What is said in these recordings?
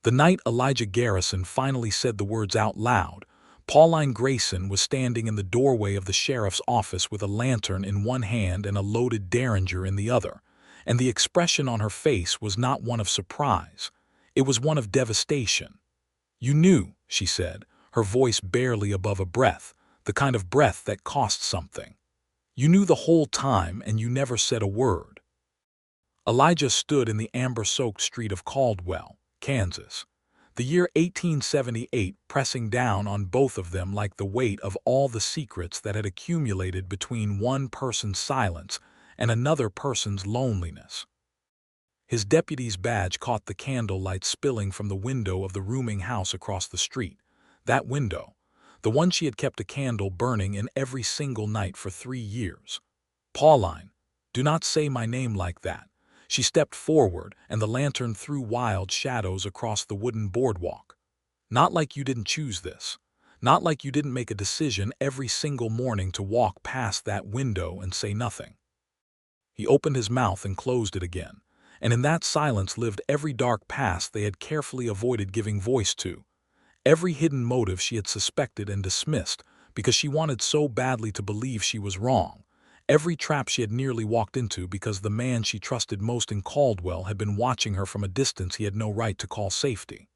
The night Elijah Garrison finally said the words out loud, Pauline Grayson was standing in the doorway of the sheriff's office with a lantern in one hand and a loaded derringer in the other, and the expression on her face was not one of surprise. It was one of devastation. "You knew," she said, her voice barely above a breath, the kind of breath that costs something. "You knew the whole time and you never said a word." Elijah stood in the amber-soaked street of Caldwell, Kansas, the year 1878 pressing down on both of them like the weight of all the secrets that had accumulated between one person's silence and another person's loneliness. His deputy's badge caught the candlelight spilling from the window of the rooming house across the street. That window, the one she had kept a candle burning in every single night for 3 years. "Pauline, do not say my name like that." She stepped forward, and the lantern threw wild shadows across the wooden boardwalk. "Not like you didn't choose this. Not like you didn't make a decision every single morning to walk past that window and say nothing." He opened his mouth and closed it again, and in that silence lived every dark past they had carefully avoided giving voice to, every hidden motive she had suspected and dismissed because she wanted so badly to believe she was wrong, every trap she had nearly walked into because the man she trusted most in Caldwell had been watching her from a distance he had no right to call safety.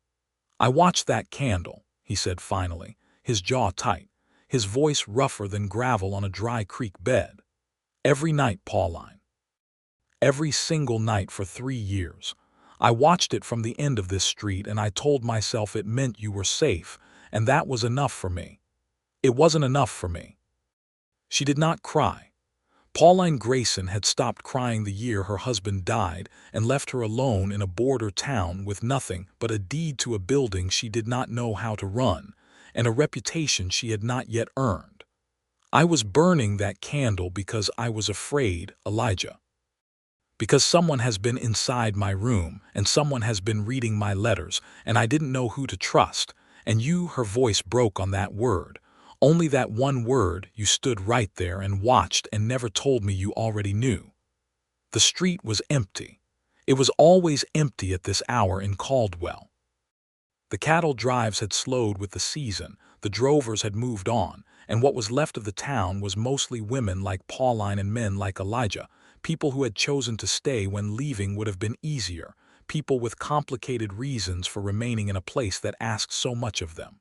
"I watched that candle," he said finally, his jaw tight, his voice rougher than gravel on a dry creek bed. "Every night, Pauline. Every single night for 3 years. I watched it from the end of this street and I told myself it meant you were safe, and that was enough for me. It wasn't enough for me." She did not cry. Pauline Grayson had stopped crying the year her husband died and left her alone in a border town with nothing but a deed to a building she did not know how to run and a reputation she had not yet earned. "I was burning that candle because I was afraid, Elijah. Because someone has been inside my room and someone has been reading my letters and I didn't know who to trust, and you," her voice broke on that word, "only that one word, you stood right there and watched and never told me you already knew." The street was empty. It was always empty at this hour in Caldwell. The cattle drives had slowed with the season, the drovers had moved on, and what was left of the town was mostly women like Pauline and men like Elijah, people who had chosen to stay when leaving would have been easier, people with complicated reasons for remaining in a place that asked so much of them.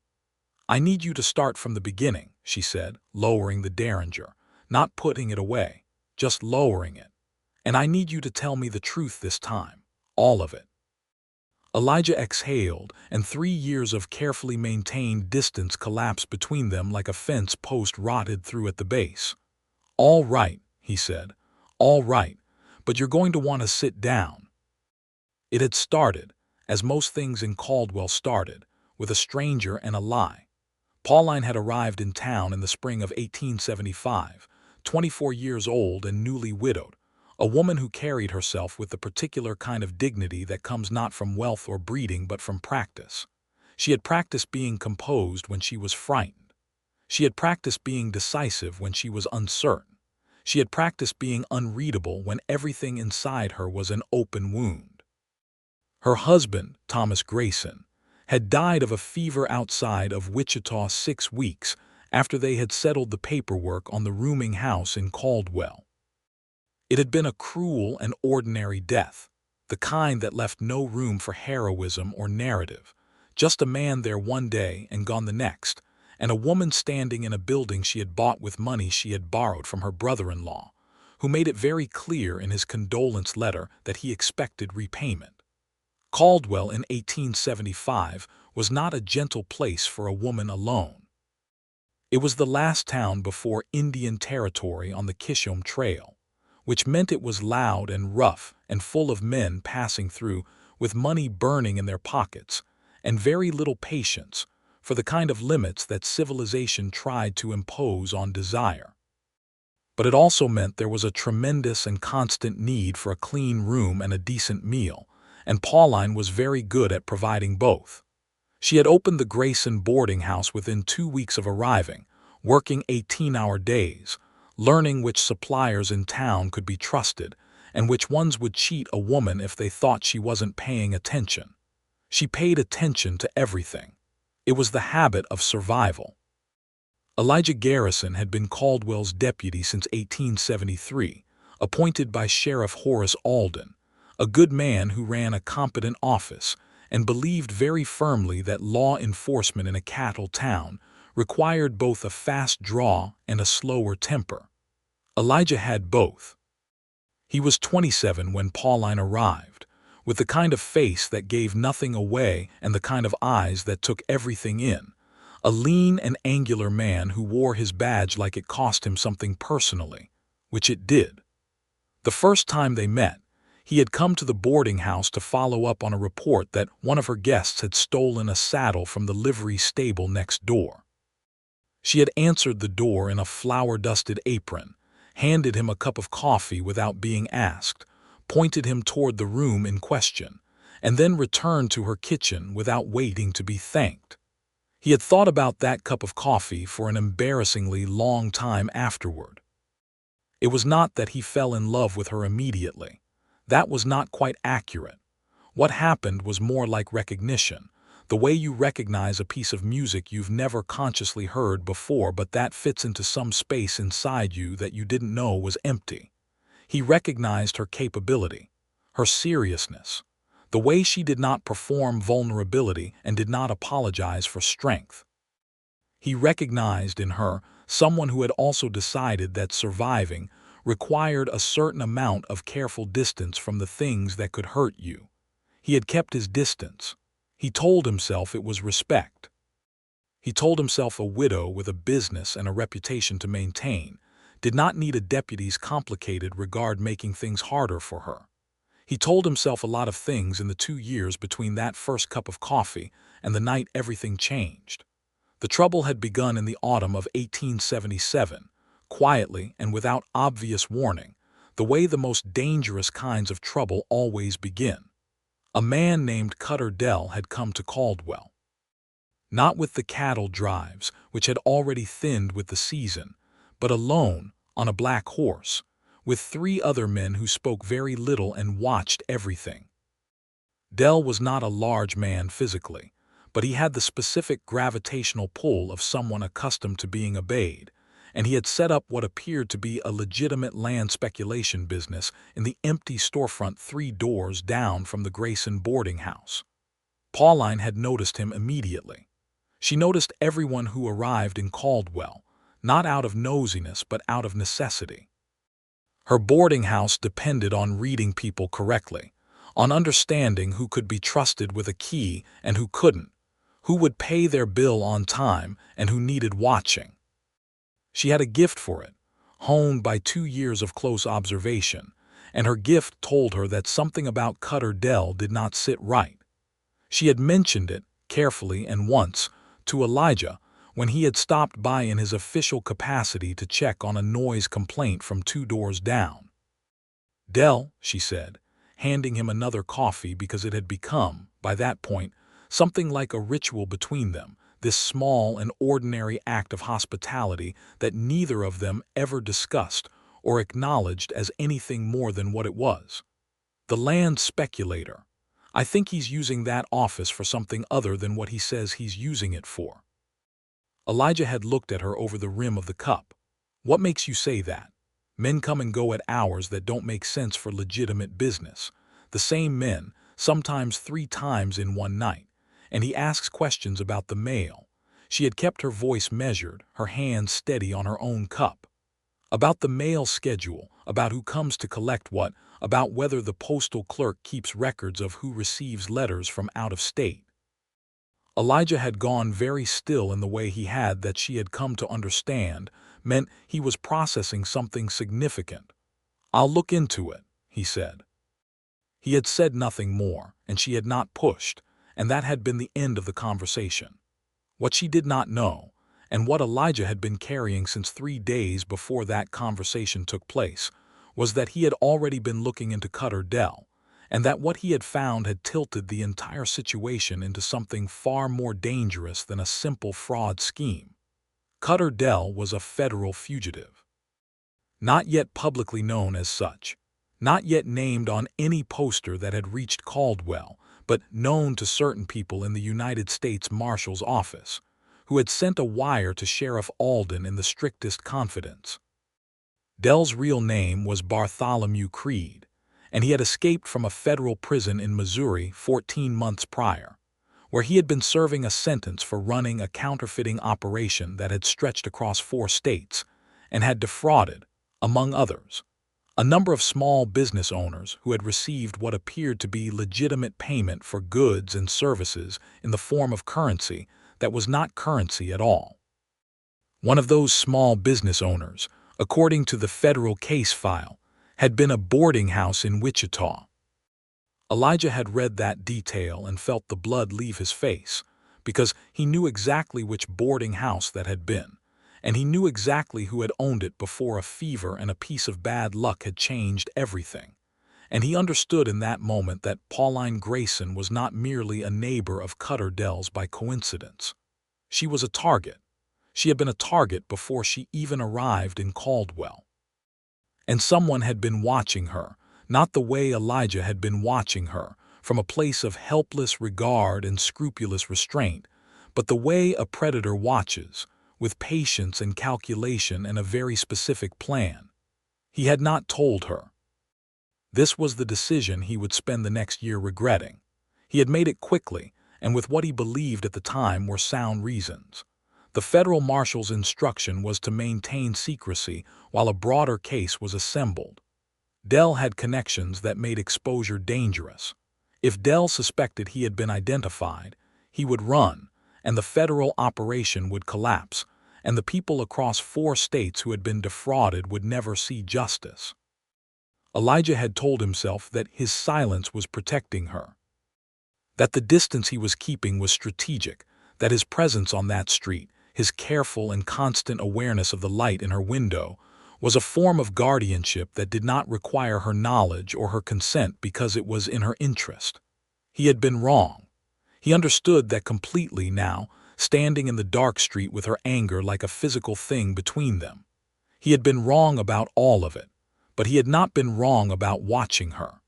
"I need you to start from the beginning," she said, lowering the derringer, not putting it away, just lowering it. "And I need you to tell me the truth this time, all of it." Elijah exhaled, and 3 years of carefully maintained distance collapsed between them like a fence post rotted through at the base. "All right," he said, "all right, but you're going to want to sit down." It had started, as most things in Caldwell started, with a stranger and a lie. Pauline had arrived in town in the spring of 1875, 24 years old and newly widowed, a woman who carried herself with the particular kind of dignity that comes not from wealth or breeding but from practice. She had practiced being composed when she was frightened. She had practiced being decisive when she was uncertain. She had practiced being unreadable when everything inside her was an open wound. Her husband, Thomas Grayson, had died of a fever outside of Wichita 6 weeks after they had settled the paperwork on the rooming house in Caldwell. It had been a cruel and ordinary death, the kind that left no room for heroism or narrative, just a man there one day and gone the next, and a woman standing in a building she had bought with money she had borrowed from her brother-in-law, who made it very clear in his condolence letter that he expected repayment. Caldwell in 1875 was not a gentle place for a woman alone. It was the last town before Indian Territory on the Kishom Trail, which meant it was loud and rough and full of men passing through with money burning in their pockets and very little patience for the kind of limits that civilization tried to impose on desire. But it also meant there was a tremendous and constant need for a clean room and a decent meal, and Pauline was very good at providing both. She had opened the Grayson boarding house within 2 weeks of arriving, working 18-hour days, learning which suppliers in town could be trusted and which ones would cheat a woman if they thought she wasn't paying attention. She paid attention to everything. It was the habit of survival. Elijah Garrison had been Caldwell's deputy since 1873, appointed by Sheriff Horace Alden, a good man who ran a competent office and believed very firmly that law enforcement in a cattle town required both a fast draw and a slower temper. Elijah had both. He was 27 when Pauline arrived, with the kind of face that gave nothing away and the kind of eyes that took everything in. A lean and angular man who wore his badge like it cost him something personally, which it did. The first time they met, he had come to the boarding house to follow up on a report that one of her guests had stolen a saddle from the livery stable next door. She had answered the door in a flour-dusted apron, handed him a cup of coffee without being asked, pointed him toward the room in question, and then returned to her kitchen without waiting to be thanked. He had thought about that cup of coffee for an embarrassingly long time afterward. It was not that he fell in love with her immediately. That was not quite accurate. What happened was more like recognition, the way you recognize a piece of music you've never consciously heard before but that fits into some space inside you that you didn't know was empty. He recognized her capability, her seriousness, the way she did not perform vulnerability and did not apologize for strength. He recognized in her someone who had also decided that surviving required a certain amount of careful distance from the things that could hurt you. He had kept his distance. He told himself it was respect. He told himself a widow with a business and a reputation to maintain did not need a deputy's complicated regard making things harder for her. He told himself a lot of things in the 2 years between that first cup of coffee and the night everything changed. The trouble had begun in the autumn of 1877, quietly and without obvious warning, the way the most dangerous kinds of trouble always begin. A man named Cutter Dell had come to Caldwell. Not with the cattle drives, which had already thinned with the season, but alone, on a black horse, with 3 other men who spoke very little and watched everything. Dell was not a large man physically, but he had the specific gravitational pull of someone accustomed to being obeyed, and he had set up what appeared to be a legitimate land speculation business in the empty storefront 3 doors down from the Grayson boarding house. Pauline had noticed him immediately. She noticed everyone who arrived in Caldwell, not out of nosiness but out of necessity. Her boarding house depended on reading people correctly, on understanding who could be trusted with a key and who couldn't, who would pay their bill on time and who needed watching. She had a gift for it, honed by 2 years of close observation, and her gift told her that something about Cutter Dell did not sit right. She had mentioned it, carefully and once, to Elijah when he had stopped by in his official capacity to check on a noise complaint from 2 doors down. "Dell," she said, handing him another coffee because it had become, by that point, something like a ritual between them, this small and ordinary act of hospitality that neither of them ever discussed or acknowledged as anything more than what it was. "The land speculator. I think he's using that office for something other than what he says he's using it for." Elijah had looked at her over the rim of the cup. "What makes you say that? Men come and go at hours that don't make sense for legitimate business. The same men, sometimes 3 times in one night. And he asks questions about the mail." She had kept her voice measured, her hand steady on her own cup. "About the mail schedule, about who comes to collect what, about whether the postal clerk keeps records of who receives letters from out of state." Elijah had gone very still in the way he had that she had come to understand meant he was processing something significant. "I'll look into it," he said. He had said nothing more, and she had not pushed, and that had been the end of the conversation. What she did not know, and what Elijah had been carrying since 3 days before that conversation took place, was that he had already been looking into Cutter Dell, and that what he had found had tilted the entire situation into something far more dangerous than a simple fraud scheme. Cutter Dell was a federal fugitive. Not yet publicly known as such, not yet named on any poster that had reached Caldwell, but known to certain people in the United States Marshal's office, who had sent a wire to Sheriff Alden in the strictest confidence. Dell's real name was Bartholomew Creed, and he had escaped from a federal prison in Missouri 14 months prior, where he had been serving a sentence for running a counterfeiting operation that had stretched across 4 states and had defrauded, among others, a number of small business owners who had received what appeared to be legitimate payment for goods and services in the form of currency that was not currency at all. One of those small business owners, according to the federal case file, had been a boarding house in Wichita. Elijah had read that detail and felt the blood leave his face, because he knew exactly which boarding house that had been, and he knew exactly who had owned it before a fever and a piece of bad luck had changed everything. And he understood in that moment that Pauline Grayson was not merely a neighbor of Cutter Dell's by coincidence. She was a target. She had been a target before she even arrived in Caldwell. And someone had been watching her, not the way Elijah had been watching her, from a place of helpless regard and scrupulous restraint, but the way a predator watches, with patience and calculation and a very specific plan. He had not told her. This was the decision he would spend the next year regretting. He had made it quickly, and with what he believed at the time were sound reasons. The federal marshal's instruction was to maintain secrecy while a broader case was assembled. Dell had connections that made exposure dangerous. If Dell suspected he had been identified, he would run, and the federal operation would collapse, and the people across 4 states who had been defrauded would never see justice. Elijah had told himself that his silence was protecting her, that the distance he was keeping was strategic, that his presence on that street, his careful and constant awareness of the light in her window, was a form of guardianship that did not require her knowledge or her consent because it was in her interest. He had been wrong. He understood that completely now, standing in the dark street with her anger like a physical thing between them. He had been wrong about all of it, but he had not been wrong about watching her.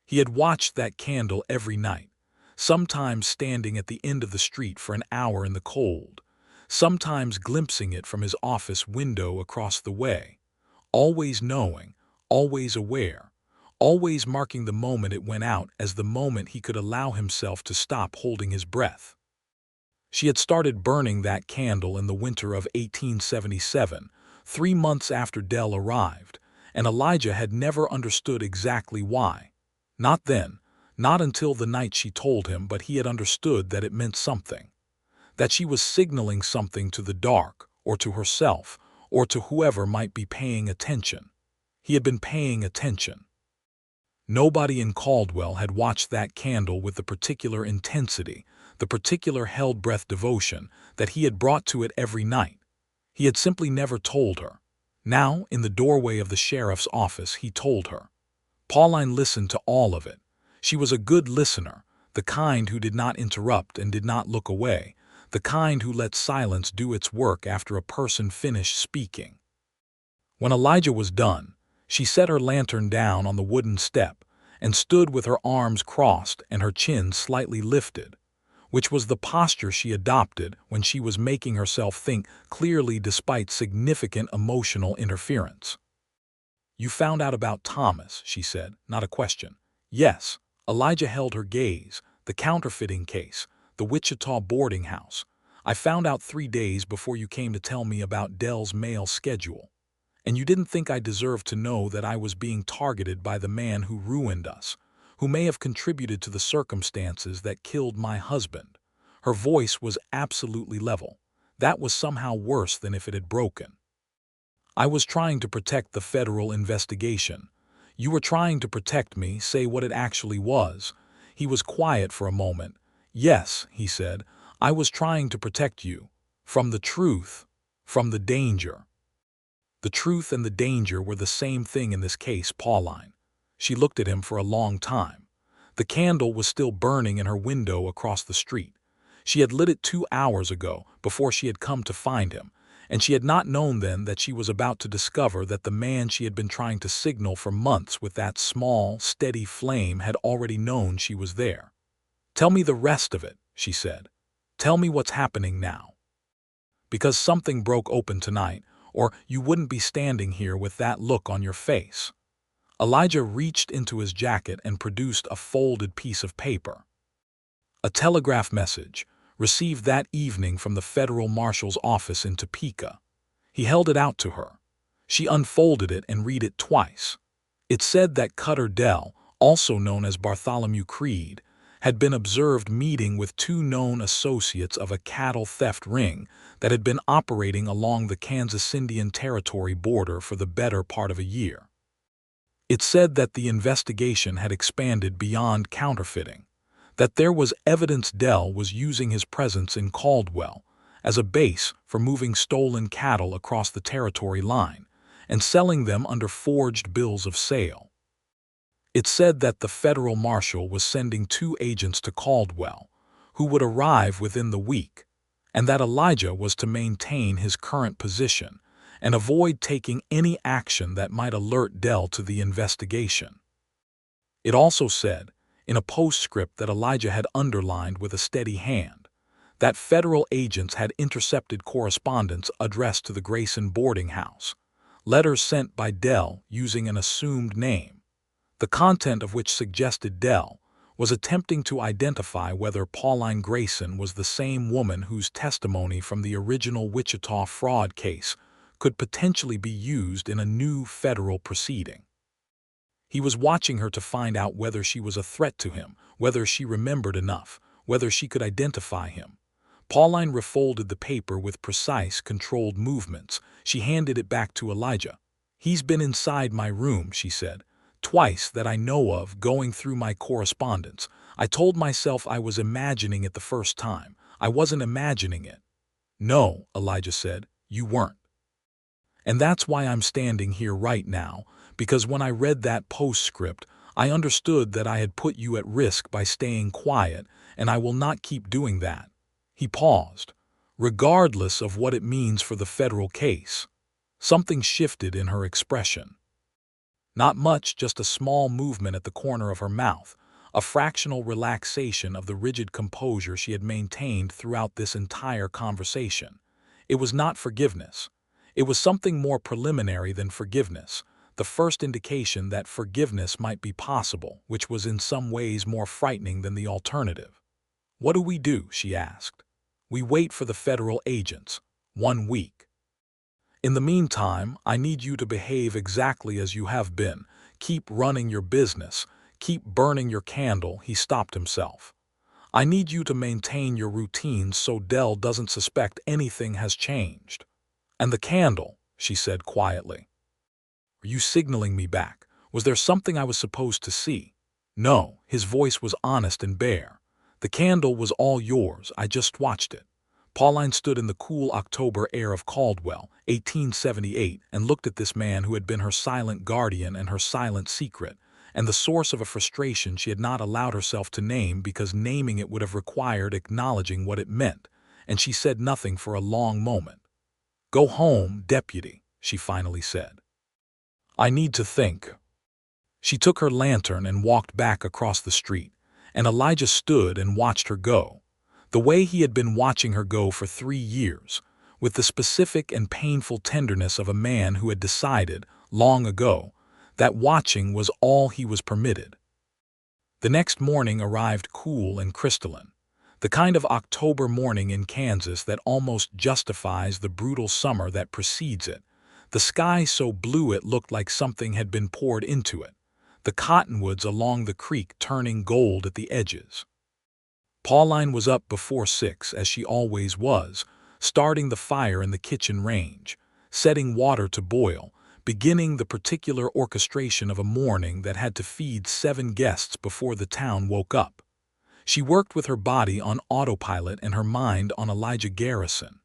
He had watched that candle every night, sometimes standing at the end of the street for an hour in the cold, sometimes glimpsing it from his office window across the way, always knowing, always aware, always marking the moment it went out as the moment he could allow himself to stop holding his breath. She had started burning that candle in the winter of 1877, 3 months after Dell arrived, and Elijah had never understood exactly why. Not then, not until the night she told him, but he had understood that it meant something. That she was signaling something to the dark, or to herself, or to whoever might be paying attention. He had been paying attention. Nobody in Caldwell had watched that candle with the particular intensity, the particular held-breath devotion that he had brought to it every night. He had simply never told her. Now, in the doorway of the sheriff's office, he told her. Pauline listened to all of it. She was a good listener, the kind who did not interrupt and did not look away, the kind who let silence do its work after a person finished speaking. When Elijah was done, she set her lantern down on the wooden step and stood with her arms crossed and her chin slightly lifted, which was the posture she adopted when she was making herself think clearly despite significant emotional interference. "You found out about Thomas," she said, not a question. "Yes." Elijah held her gaze. "The counterfeiting case, the Wichita boarding house. I found out 3 days before you came to tell me about Dell's mail schedule. And you didn't think I deserved to know that I was being targeted by the man who ruined us, who may have contributed to the circumstances that killed my husband." Her voice was absolutely level. That was somehow worse than if it had broken. "I was trying to protect the federal investigation. You were trying to protect me, say what it actually was." He was quiet for a moment. "Yes," he said, "I was trying to protect you. From the truth, from the danger." The truth and the danger were the same thing in this case, Pauline. She looked at him for a long time. The candle was still burning in her window across the street. She had lit it 2 hours ago, before she had come to find him, and she had not known then that she was about to discover that the man she had been trying to signal for months with that small, steady flame had already known she was there. "Tell me the rest of it," she said. "Tell me what's happening now. Because something broke open tonight, or you wouldn't be standing here with that look on your face." Elijah reached into his jacket and produced a folded piece of paper. A telegraph message, received that evening from the federal marshal's office in Topeka. He held it out to her. She unfolded it and read it twice. It said that Cutter Dell, also known as Bartholomew Creed, had been observed meeting with two known associates of a cattle theft ring that had been operating along the Kansas Indian Territory border for the better part of a year. It said that the investigation had expanded beyond counterfeiting, that there was evidence Dell was using his presence in Caldwell as a base for moving stolen cattle across the territory line and selling them under forged bills of sale. It said that the federal marshal was sending 2 agents to Caldwell, who would arrive within the week, and that Elijah was to maintain his current position and avoid taking any action that might alert Dell to the investigation. It also said, in a postscript that Elijah had underlined with a steady hand, that federal agents had intercepted correspondence addressed to the Grayson boarding house, letters sent by Dell using an assumed name, the content of which suggested Dell was attempting to identify whether Pauline Grayson was the same woman whose testimony from the original Wichita fraud case could potentially be used in a new federal proceeding. He was watching her to find out whether she was a threat to him, whether she remembered enough, whether she could identify him. Pauline refolded the paper with precise, controlled movements. She handed it back to Elijah. "He's been inside my room," she said, "twice that I know of, going through my correspondence. I told myself I was imagining it the first time. I wasn't imagining it." "No," Elijah said, "you weren't. And that's why I'm standing here right now, because when I read that postscript, I understood that I had put you at risk by staying quiet, and I will not keep doing that." He paused. "Regardless of what it means for the federal case." Something shifted in her expression. Not much, just a small movement at the corner of her mouth, a fractional relaxation of the rigid composure she had maintained throughout this entire conversation. It was not forgiveness. It was something more preliminary than forgiveness, the first indication that forgiveness might be possible, which was in some ways more frightening than the alternative. "What do we do?" she asked. "We wait for the federal agents. 1 week. In the meantime, I need you to behave exactly as you have been. Keep running your business. Keep burning your candle." He stopped himself. "I need you to maintain your routines so Dell doesn't suspect anything has changed." "And the candle," she said quietly. "Are you signaling me back? Was there something I was supposed to see?" "No." His voice was honest and bare. "The candle was all yours. I just watched it." Pauline stood in the cool October air of Caldwell, 1878, and looked at this man who had been her silent guardian and her silent secret, and the source of a frustration she had not allowed herself to name because naming it would have required acknowledging what it meant, and she said nothing for a long moment. "Go home, Deputy," she finally said. "I need to think." She took her lantern and walked back across the street, and Elijah stood and watched her go, the way he had been watching her go for 3 years, with the specific and painful tenderness of a man who had decided, long ago, that watching was all he was permitted. The next morning arrived cool and crystalline, the kind of October morning in Kansas that almost justifies the brutal summer that precedes it, the sky so blue it looked like something had been poured into it, the cottonwoods along the creek turning gold at the edges. Pauline was up before 6, as she always was, starting the fire in the kitchen range, setting water to boil, beginning the particular orchestration of a morning that had to feed 7 guests before the town woke up. She worked with her body on autopilot and her mind on Elijah Garrison.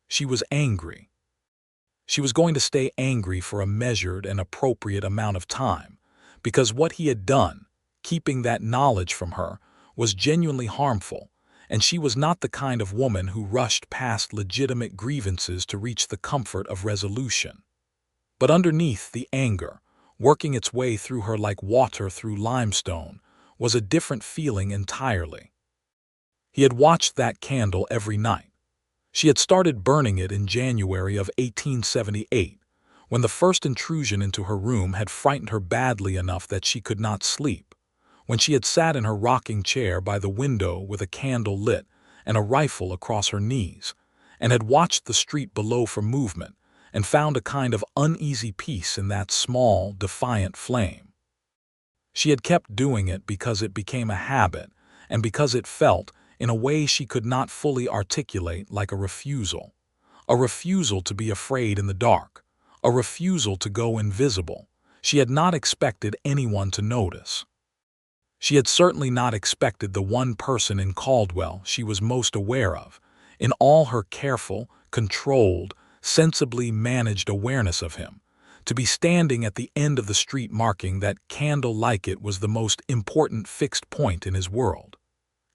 She was angry. She was going to stay angry for a measured and appropriate amount of time, because what he had done, keeping that knowledge from her, was genuinely harmful, and she was not the kind of woman who rushed past legitimate grievances to reach the comfort of resolution. But underneath the anger, working its way through her like water through limestone, was a different feeling entirely. He had watched that candle every night. She had started burning it in January of 1878, when the first intrusion into her room had frightened her badly enough that she could not sleep, when she had sat in her rocking chair by the window with a candle lit and a rifle across her knees, and had watched the street below for movement, and found a kind of uneasy peace in that small, defiant flame. She had kept doing it because it became a habit, and because it felt, in a way she could not fully articulate, like a refusal to be afraid in the dark, a refusal to go invisible. She had not expected anyone to notice. She had certainly not expected the one person in Caldwell she was most aware of, in all her careful, controlled, sensibly managed awareness of him, to be standing at the end of the street marking that candle like it was the most important fixed point in his world.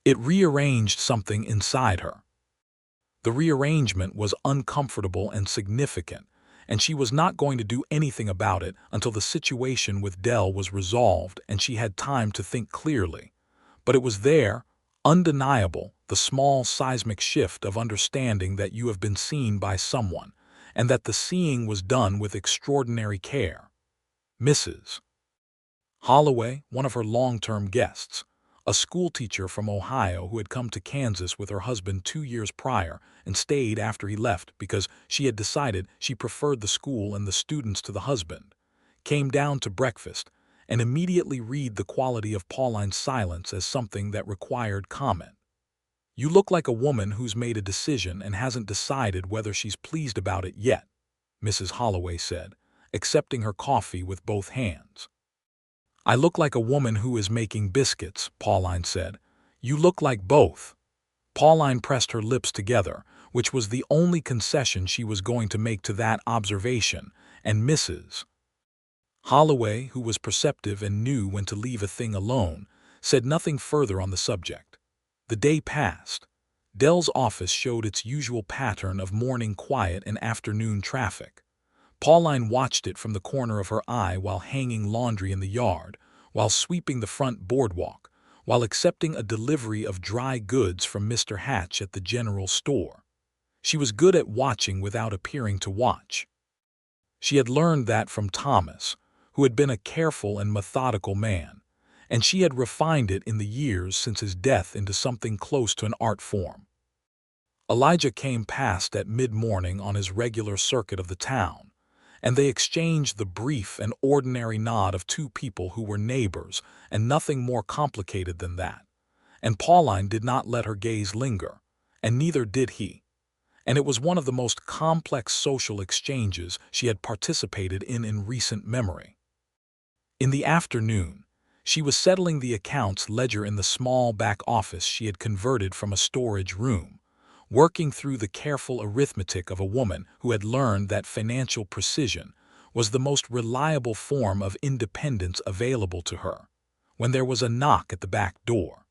It rearranged something inside her. The rearrangement was uncomfortable and significant, and she was not going to do anything about it until the situation with Dell was resolved and she had time to think clearly. But it was there, undeniable, the small seismic shift of understanding that you have been seen by someone, and that the seeing was done with extraordinary care. Mrs. Holloway, one of her long-term guests, a schoolteacher from Ohio who had come to Kansas with her husband 2 years prior and stayed after he left because she had decided she preferred the school and the students to the husband, came down to breakfast and immediately read the quality of Pauline's silence as something that required comment. "You look like a woman who's made a decision and hasn't decided whether she's pleased about it yet," Mrs. Holloway said, accepting her coffee with both hands. "I look like a woman who is making biscuits," Pauline said. "You look like both." Pauline pressed her lips together, which was the only concession she was going to make to that observation, and Mrs. Holloway, who was perceptive and knew when to leave a thing alone, said nothing further on the subject. The day passed. Dell's office showed its usual pattern of morning quiet and afternoon traffic. Pauline watched it from the corner of her eye while hanging laundry in the yard, while sweeping the front boardwalk, while accepting a delivery of dry goods from Mr. Hatch at the general store. She was good at watching without appearing to watch. She had learned that from Thomas, who had been a careful and methodical man, and she had refined it in the years since his death into something close to an art form. Elijah came past at mid-morning on his regular circuit of the town, and they exchanged the brief and ordinary nod of two people who were neighbors, and nothing more complicated than that. And Pauline did not let her gaze linger, and neither did he. And it was one of the most complex social exchanges she had participated in recent memory. In the afternoon, she was settling the accounts ledger in the small back office she had converted from a storage room, working through the careful arithmetic of a woman who had learned that financial precision was the most reliable form of independence available to her, when there was a knock at the back door.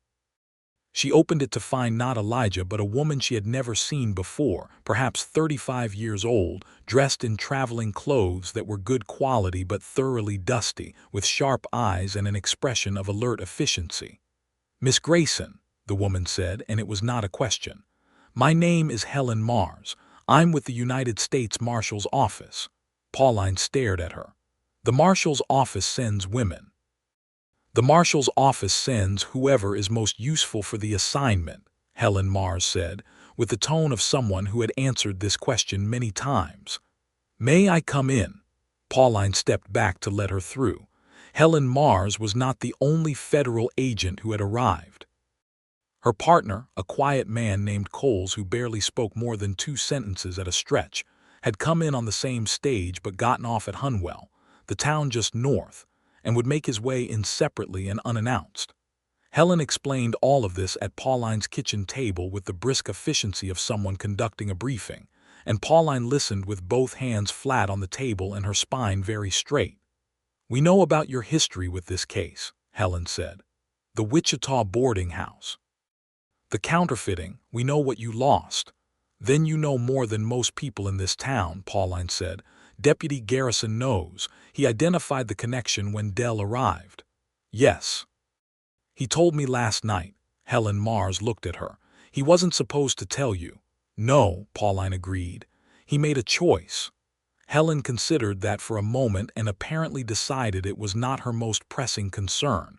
She opened it to find not Elijah but a woman she had never seen before, perhaps 35 years old, dressed in traveling clothes that were good quality but thoroughly dusty, with sharp eyes and an expression of alert efficiency. "Miss Grayson," the woman said, and it was not a question. "My name is Helen Mars. I'm with the United States Marshal's office." Pauline stared at her. "The Marshal's office sends women." "The Marshal's office sends whoever is most useful for the assignment," Helen Mars said, with the tone of someone who had answered this question many times. "May I come in?" Pauline stepped back to let her through. Helen Mars was not the only federal agent who had arrived. Her partner, a quiet man named Coles who barely spoke more than 2 sentences at a stretch, had come in on the same stage but gotten off at Hunwell, the town just north, and would make his way in separately and unannounced. Helen explained all of this at Pauline's kitchen table with the brisk efficiency of someone conducting a briefing, and Pauline listened with both hands flat on the table and her spine very straight. "We know about your history with this case," Helen said. "The Wichita boarding house. The counterfeiting, we know what you lost." "Then you know more than most people in this town," Pauline said. "Deputy Garrison knows. He identified the connection when Dell arrived." "Yes. He told me last night." Helen Mars looked at her. He wasn't supposed to tell you. No, Pauline agreed. He made a choice. Helen considered that for a moment and apparently decided it was not her most pressing concern.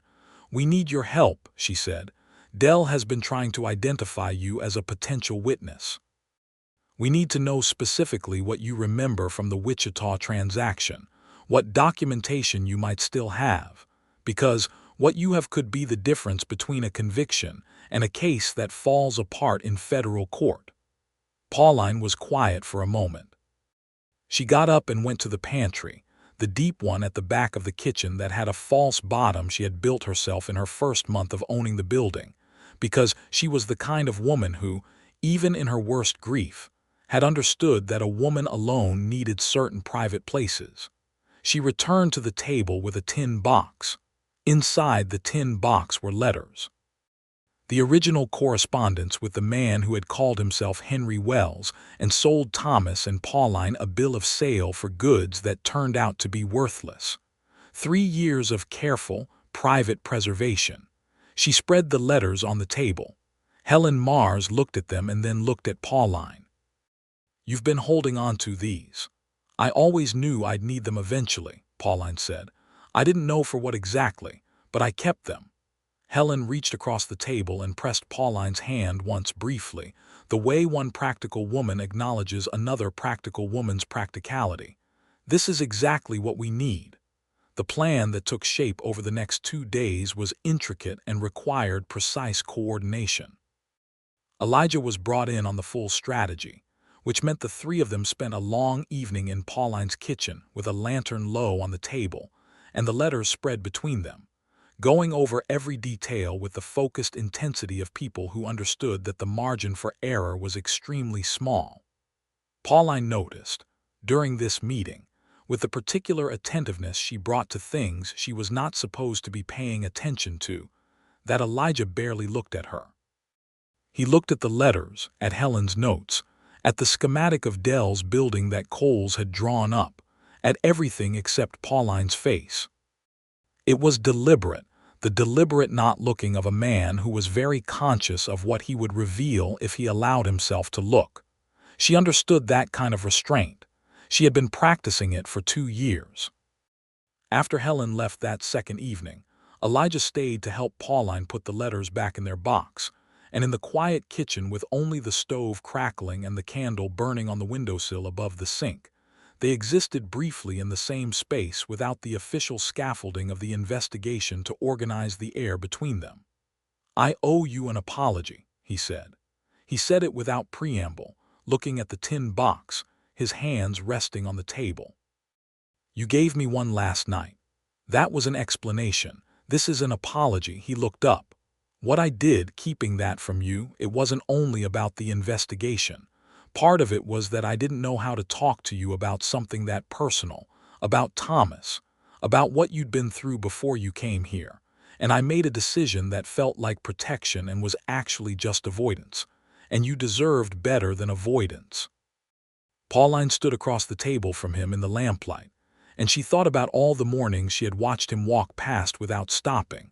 We need your help, she said. Dell has been trying to identify you as a potential witness. We need to know specifically what you remember from the Wichita transaction, what documentation you might still have, because what you have could be the difference between a conviction and a case that falls apart in federal court. Pauline was quiet for a moment. She got up and went to the pantry, the deep one at the back of the kitchen that had a false bottom she had built herself in her first month of owning the building, because she was the kind of woman who, even in her worst grief, had understood that a woman alone needed certain private places. She returned to the table with a tin box. Inside the tin box were letters. The original correspondence with the man who had called himself Henry Wells and sold Thomas and Pauline a bill of sale for goods that turned out to be worthless. 3 years of careful, private preservation. She spread the letters on the table. Helen Mars looked at them and then looked at Pauline. You've been holding on to these. I always knew I'd need them eventually, Pauline said. I didn't know for what exactly, but I kept them. Helen reached across the table and pressed Pauline's hand once briefly, the way one practical woman acknowledges another practical woman's practicality. This is exactly what we need. The plan that took shape over the next 2 days was intricate and required precise coordination. Elijah was brought in on the full strategy, which meant the 3 of them spent a long evening in Pauline's kitchen with a lantern low on the table and the letters spread between them, going over every detail with the focused intensity of people who understood that the margin for error was extremely small. Pauline noticed, during this meeting, with the particular attentiveness she brought to things she was not supposed to be paying attention to, that Elijah barely looked at her. He looked at the letters, at Helen's notes, at the schematic of Dell's building that Coles had drawn up, at everything except Pauline's face. It was deliberate, the deliberate not looking of a man who was very conscious of what he would reveal if he allowed himself to look. She understood that kind of restraint. She had been practicing it for 2 years. After Helen left that second evening, Elijah stayed to help Pauline put the letters back in their box, and in the quiet kitchen with only the stove crackling and the candle burning on the windowsill above the sink, they existed briefly in the same space without the official scaffolding of the investigation to organize the air between them. I owe you an apology, he said. He said it without preamble, looking at the tin box, his hands resting on the table. You gave me one last night. That was an explanation. This is an apology. He looked up. What I did, keeping that from you, it wasn't only about the investigation. Part of it was that I didn't know how to talk to you about something that personal, about Thomas, about what you'd been through before you came here, and I made a decision that felt like protection and was actually just avoidance, and you deserved better than avoidance. Pauline stood across the table from him in the lamplight, and she thought about all the mornings she had watched him walk past without stopping,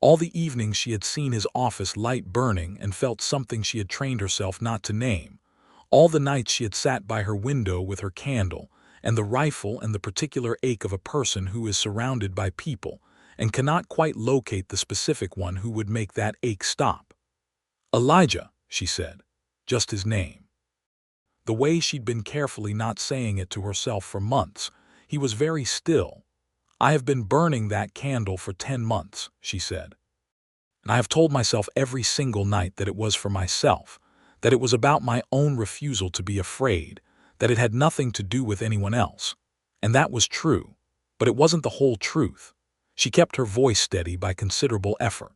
all the evenings she had seen his office light burning and felt something she had trained herself not to name, all the nights she had sat by her window with her candle, and the rifle and the particular ache of a person who is surrounded by people and cannot quite locate the specific one who would make that ache stop. Elijah, she said, just his name. The way she'd been carefully not saying it to herself for months, he was very still. I have been burning that candle for 10 months, she said. And I have told myself every single night that it was for myself, that it was about my own refusal to be afraid, that it had nothing to do with anyone else. And that was true, but it wasn't the whole truth. She kept her voice steady by considerable effort.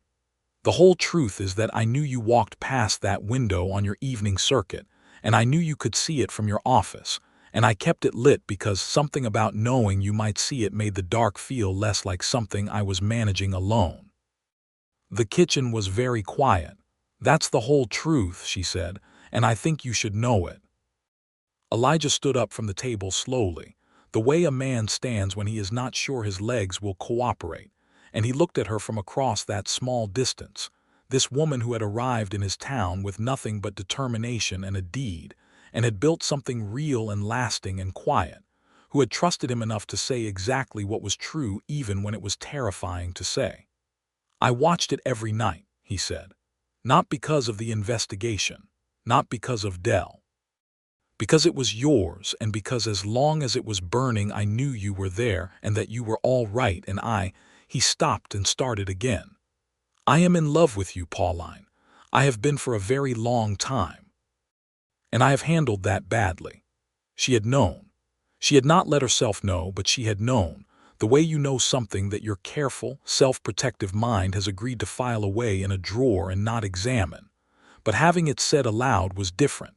The whole truth is that I knew you walked past that window on your evening circuit, and I knew you could see it from your office, and I kept it lit because something about knowing you might see it made the dark feel less like something I was managing alone. The kitchen was very quiet. That's the whole truth, she said, and I think you should know it. Elijah stood up from the table slowly, the way a man stands when he is not sure his legs will cooperate, and he looked at her from across that small distance, This woman who had arrived in his town with nothing but determination and a deed, and had built something real and lasting and quiet, who had trusted him enough to say exactly what was true even when it was terrifying to say. "I watched it every night," he said. "Not because of the investigation, not because of Dell. Because it was yours, and because as long as it was burning I knew you were there and that you were all right, and He stopped and started again. "I am in love with you, Pauline. I have been for a very long time. And I have handled that badly." She had known. She had not let herself know, but she had known, the way you know something that your careful, self-protective mind has agreed to file away in a drawer and not examine. But having it said aloud was different.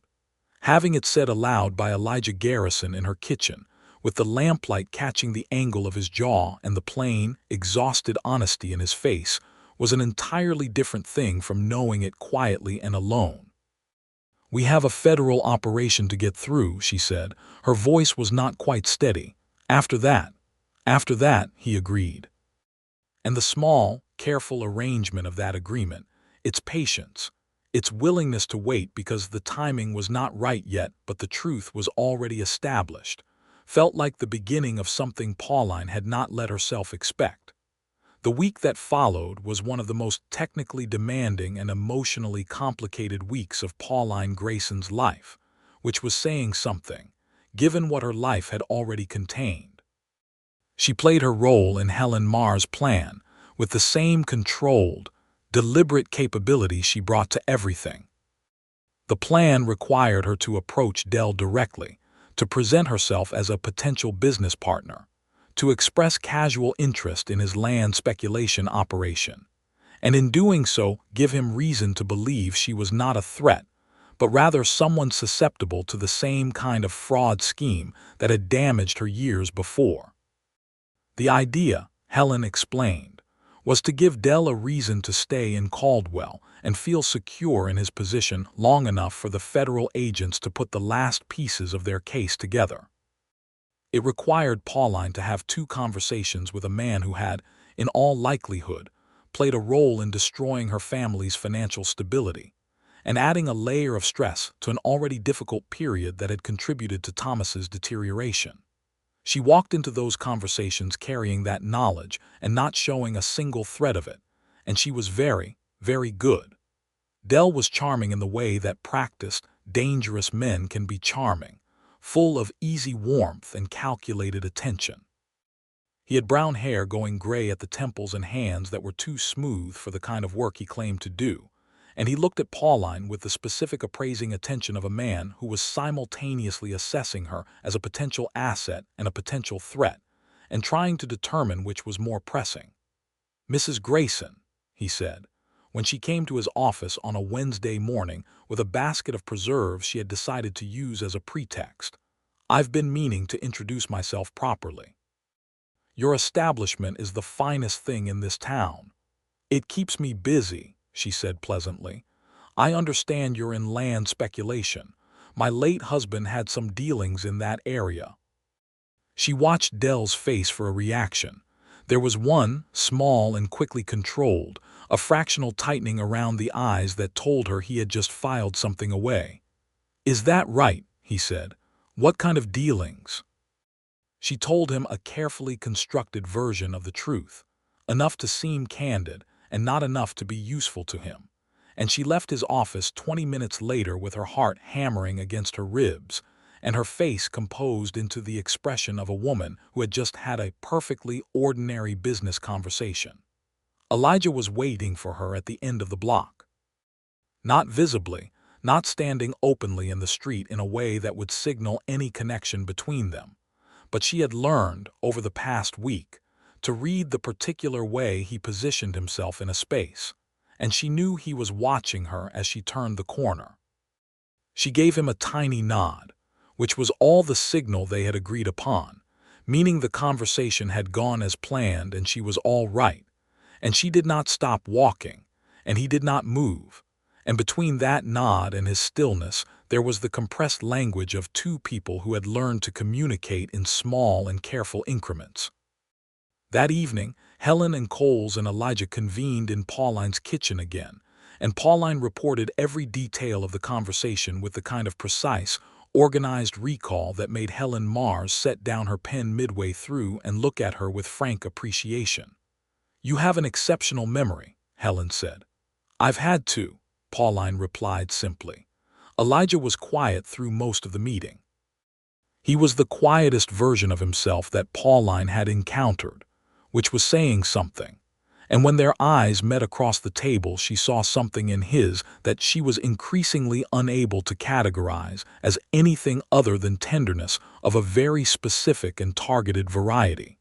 Having it said aloud by Elijah Garrison in her kitchen, with the lamplight catching the angle of his jaw and the plain, exhausted honesty in his face, was an entirely different thing from knowing it quietly and alone. "We have a federal operation to get through," she said. Her voice was not quite steady. After that, he agreed. And the small, careful arrangement of that agreement, its patience, its willingness to wait because the timing was not right yet but the truth was already established, felt like the beginning of something Pauline had not let herself expect. The week that followed was one of the most technically demanding and emotionally complicated weeks of Pauline Grayson's life, which was saying something, given what her life had already contained. She played her role in Helen Marr's plan with the same controlled, deliberate capability she brought to everything. The plan required her to approach Dell directly, to present herself as a potential business partner, to express casual interest in his land speculation operation, and in doing so give him reason to believe she was not a threat, but rather someone susceptible to the same kind of fraud scheme that had damaged her years before. The idea, Helen explained, was to give Dell a reason to stay in Caldwell and feel secure in his position long enough for the federal agents to put the last pieces of their case together. It required Pauline to have 2 conversations with a man who had, in all likelihood, played a role in destroying her family's financial stability, and adding a layer of stress to an already difficult period that had contributed to Thomas's deterioration. She walked into those conversations carrying that knowledge and not showing a single thread of it, and she was very, very good. Dell was charming in the way that practiced, dangerous men can be charming, full of easy warmth and calculated attention. He had brown hair going gray at the temples and hands that were too smooth for the kind of work he claimed to do, and he looked at Pauline with the specific appraising attention of a man who was simultaneously assessing her as a potential asset and a potential threat, and trying to determine which was more pressing. "Mrs. Grayson," he said, when she came to his office on a Wednesday morning with a basket of preserves she had decided to use as a pretext, "I've been meaning to introduce myself properly. Your establishment is the finest thing in this town. It keeps me busy," she said pleasantly. "I understand you're in land speculation. My late husband had some dealings in that area." She watched Dell's face for a reaction. There was one, small and quickly controlled, a fractional tightening around the eyes that told her he had just filed something away. "Is that right?" he said. "What kind of dealings?" She told him a carefully constructed version of the truth, enough to seem candid and not enough to be useful to him, and she left his office 20 minutes later with her heart hammering against her ribs and her face composed into the expression of a woman who had just had a perfectly ordinary business conversation. Elijah was waiting for her at the end of the block. Not visibly, not standing openly in the street in a way that would signal any connection between them, but she had learned, over the past week, to read the particular way he positioned himself in a space, and she knew he was watching her as she turned the corner. She gave him a tiny nod, which was all the signal they had agreed upon, meaning the conversation had gone as planned and she was all right, and she did not stop walking, and he did not move, and between that nod and his stillness there was the compressed language of 2 people who had learned to communicate in small and careful increments. That evening, Helen and Coles and Elijah convened in Pauline's kitchen again, and Pauline reported every detail of the conversation with the kind of precise, organized recall that made Helen Mars set down her pen midway through and look at her with frank appreciation. "You have an exceptional memory," Helen said. "I've had to," Pauline replied simply. Elijah was quiet through most of the meeting. He was the quietest version of himself that Pauline had encountered, which was saying something. And when their eyes met across the table, she saw something in his that she was increasingly unable to categorize as anything other than tenderness of a very specific and targeted variety.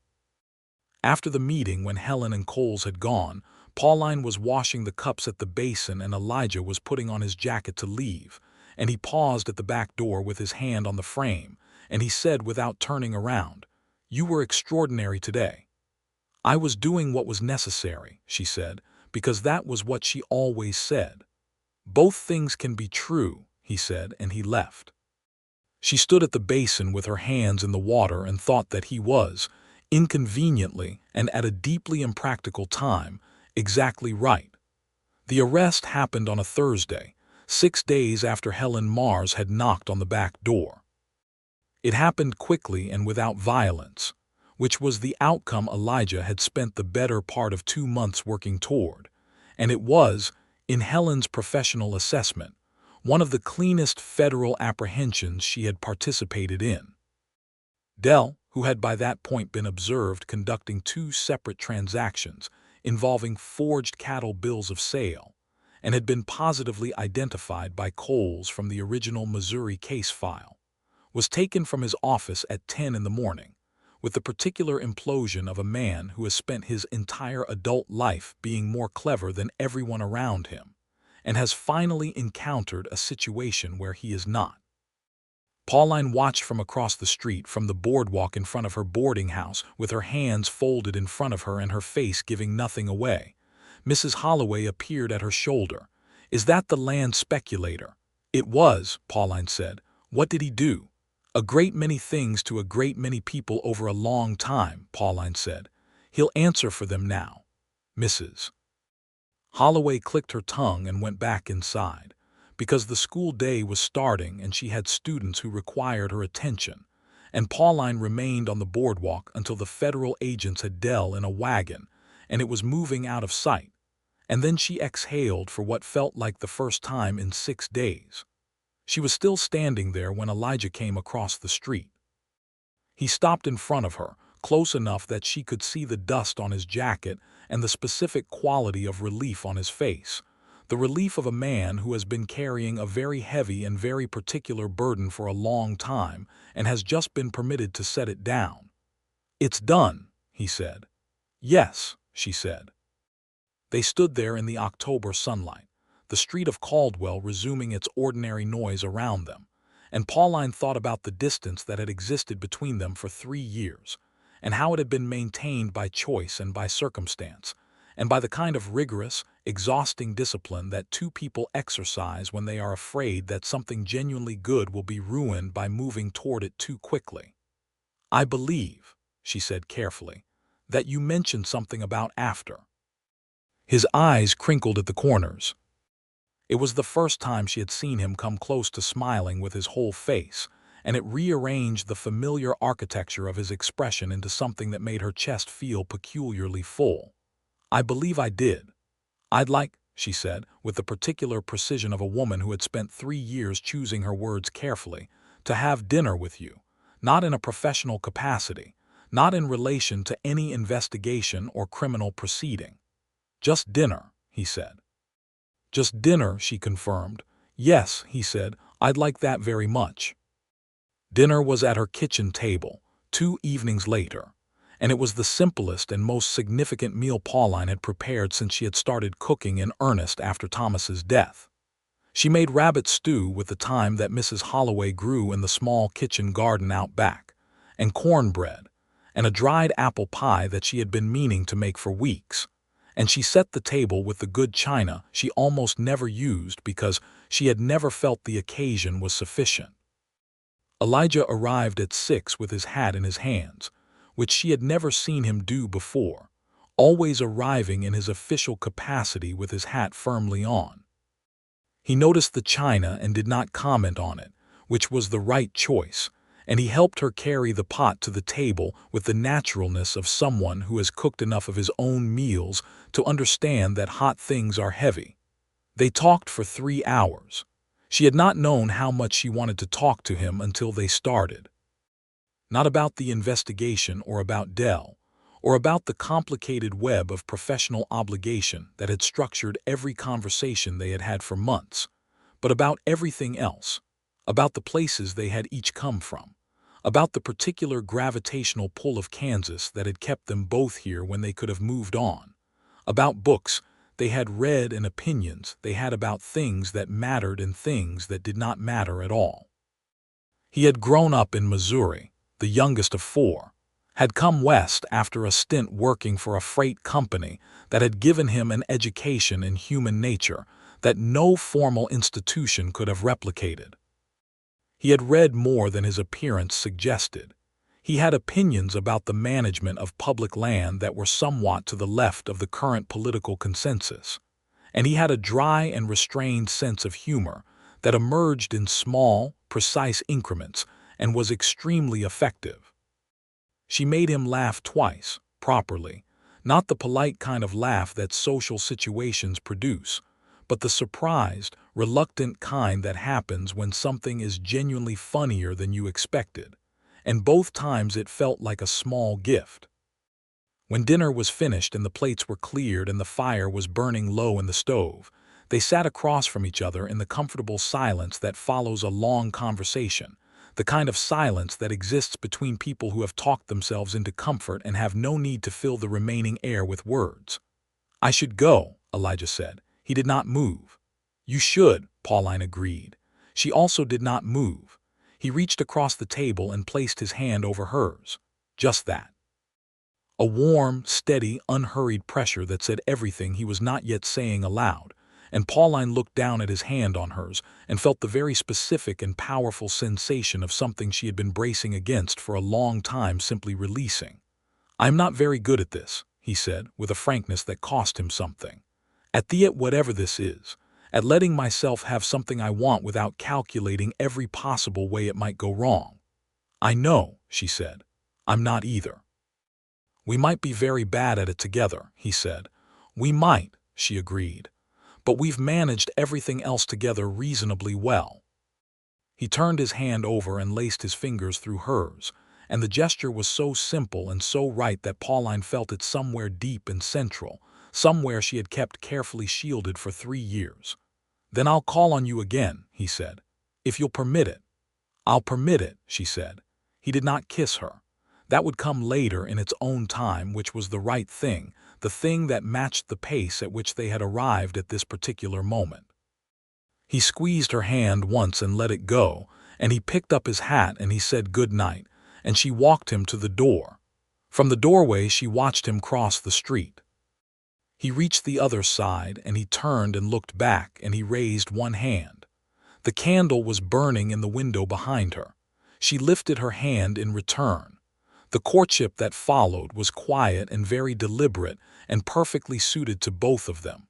After the meeting, when Helen and Coles had gone, Pauline was washing the cups at the basin and Elijah was putting on his jacket to leave, and he paused at the back door with his hand on the frame, and he said without turning around, "You were extraordinary today." "I was doing what was necessary," she said, because that was what she always said. "Both things can be true," he said, and he left. She stood at the basin with her hands in the water and thought that he was, inconveniently and at a deeply impractical time, exactly right. The arrest happened on a Thursday, 6 days after Helen Mars had knocked on the back door. It happened quickly and without violence, which was the outcome Elijah had spent the better part of 2 months working toward, and it was, in Helen's professional assessment, one of the cleanest federal apprehensions she had participated in. Dell, who had by that point been observed conducting 2 separate transactions involving forged cattle bills of sale, and had been positively identified by Coles from the original Missouri case file, was taken from his office at 10 in the morning, with the particular implosion of a man who has spent his entire adult life being more clever than everyone around him, and has finally encountered a situation where he is not. Pauline watched from across the street from the boardwalk in front of her boarding house with her hands folded in front of her and her face giving nothing away. Mrs. Holloway appeared at her shoulder. "Is that the land speculator?" "It was," Pauline said. "What did he do?" "A great many things to a great many people over a long time," Pauline said. "He'll answer for them now." Mrs. Holloway clicked her tongue and went back inside, because the school day was starting and she had students who required her attention, and Pauline remained on the boardwalk until the federal agents had Dell in a wagon and it was moving out of sight, and then she exhaled for what felt like the first time in 6 days. She was still standing there when Elijah came across the street. He stopped in front of her, close enough that she could see the dust on his jacket and the specific quality of relief on his face, the relief of a man who has been carrying a very heavy and very particular burden for a long time and has just been permitted to set it down. "It's done," he said. "Yes," she said. They stood there in the October sunlight, the street of Caldwell resuming its ordinary noise around them, and Pauline thought about the distance that had existed between them for 3 years, and how it had been maintained by choice and by circumstance, and by the kind of rigorous, exhausting discipline that 2 people exercise when they are afraid that something genuinely good will be ruined by moving toward it too quickly. "I believe," she said carefully, "that you mentioned something about after." His eyes crinkled at the corners. It was the first time she had seen him come close to smiling with his whole face, and it rearranged the familiar architecture of his expression into something that made her chest feel peculiarly full. "I believe I did. I'd like," she said, with the particular precision of a woman who had spent 3 years choosing her words carefully, "to have dinner with you, not in a professional capacity, not in relation to any investigation or criminal proceeding. Just dinner," he said. "Just dinner," she confirmed. "Yes," he said, "I'd like that very much." Dinner was at her kitchen table, 2 evenings later, and it was the simplest and most significant meal Pauline had prepared since she had started cooking in earnest after Thomas's death. She made rabbit stew with the thyme that Mrs. Holloway grew in the small kitchen garden out back, and cornbread, and a dried apple pie that she had been meaning to make for weeks. And she set the table with the good china she almost never used because she had never felt the occasion was sufficient. Elijah arrived at 6 with his hat in his hands, which she had never seen him do before, always arriving in his official capacity with his hat firmly on. He noticed the china and did not comment on it, which was the right choice, and he helped her carry the pot to the table with the naturalness of someone who has cooked enough of his own meals to understand that hot things are heavy. They talked for 3 hours. She had not known how much she wanted to talk to him until they started. Not about the investigation or about Dell, or about the complicated web of professional obligation that had structured every conversation they had had for months, but about everything else, about the places they had each come from, about the particular gravitational pull of Kansas that had kept them both here when they could have moved on, about books they had read and opinions they had about things that mattered and things that did not matter at all. He had grown up in Missouri, the youngest of 4, had come west after a stint working for a freight company that had given him an education in human nature that no formal institution could have replicated. He had read more than his appearance suggested. He had opinions about the management of public land that were somewhat to the left of the current political consensus, and he had a dry and restrained sense of humor that emerged in small, precise increments and was extremely effective. She made him laugh twice, properly, not the polite kind of laugh that social situations produce, but the surprised, reluctant kind that happens when something is genuinely funnier than you expected, and both times it felt like a small gift. When dinner was finished and the plates were cleared and the fire was burning low in the stove, they sat across from each other in the comfortable silence that follows a long conversation, the kind of silence that exists between people who have talked themselves into comfort and have no need to fill the remaining air with words. "I should go," Elijah said. He did not move. "You should," Pauline agreed. She also did not move. He reached across the table and placed his hand over hers. Just that. A warm, steady, unhurried pressure that said everything he was not yet saying aloud, and Pauline looked down at his hand on hers and felt the very specific and powerful sensation of something she had been bracing against for a long time simply releasing. "I'm not very good at this," he said, with a frankness that cost him something. At whatever this is, at letting myself have something I want without calculating every possible way it might go wrong." "I know," she said. "I'm not either." "We might be very bad at it together," he said. "We might," she agreed. "But we've managed everything else together reasonably well." He turned his hand over and laced his fingers through hers, and the gesture was so simple and so right that Pauline felt it somewhere deep and central, somewhere she had kept carefully shielded for 3 years. "Then I'll call on you again," he said. "If you'll permit it." "I'll permit it," she said. He did not kiss her. That would come later in its own time, which was the right thing, the thing that matched the pace at which they had arrived at this particular moment. He squeezed her hand once and let it go, and he picked up his hat and he said good night, and she walked him to the door. From the doorway she watched him cross the street. He reached the other side and he turned and looked back and he raised one hand. The candle was burning in the window behind her. She lifted her hand in return. The courtship that followed was quiet and very deliberate and perfectly suited to both of them.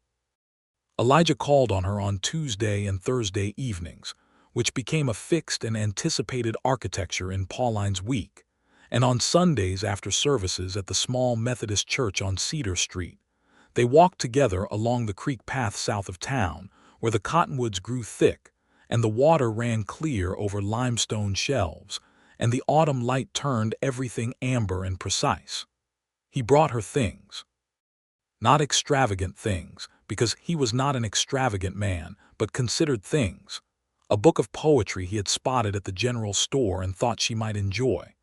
Elijah called on her on Tuesday and Thursday evenings, which became a fixed and anticipated architecture in Pauline's week, and on Sundays after services at the small Methodist church on Cedar Street. They walked together along the creek path south of town, where the cottonwoods grew thick, and the water ran clear over limestone shelves, and the autumn light turned everything amber and precise. He brought her things. Not extravagant things, because he was not an extravagant man, but considered things. A book of poetry he had spotted at the general store and thought she might enjoy.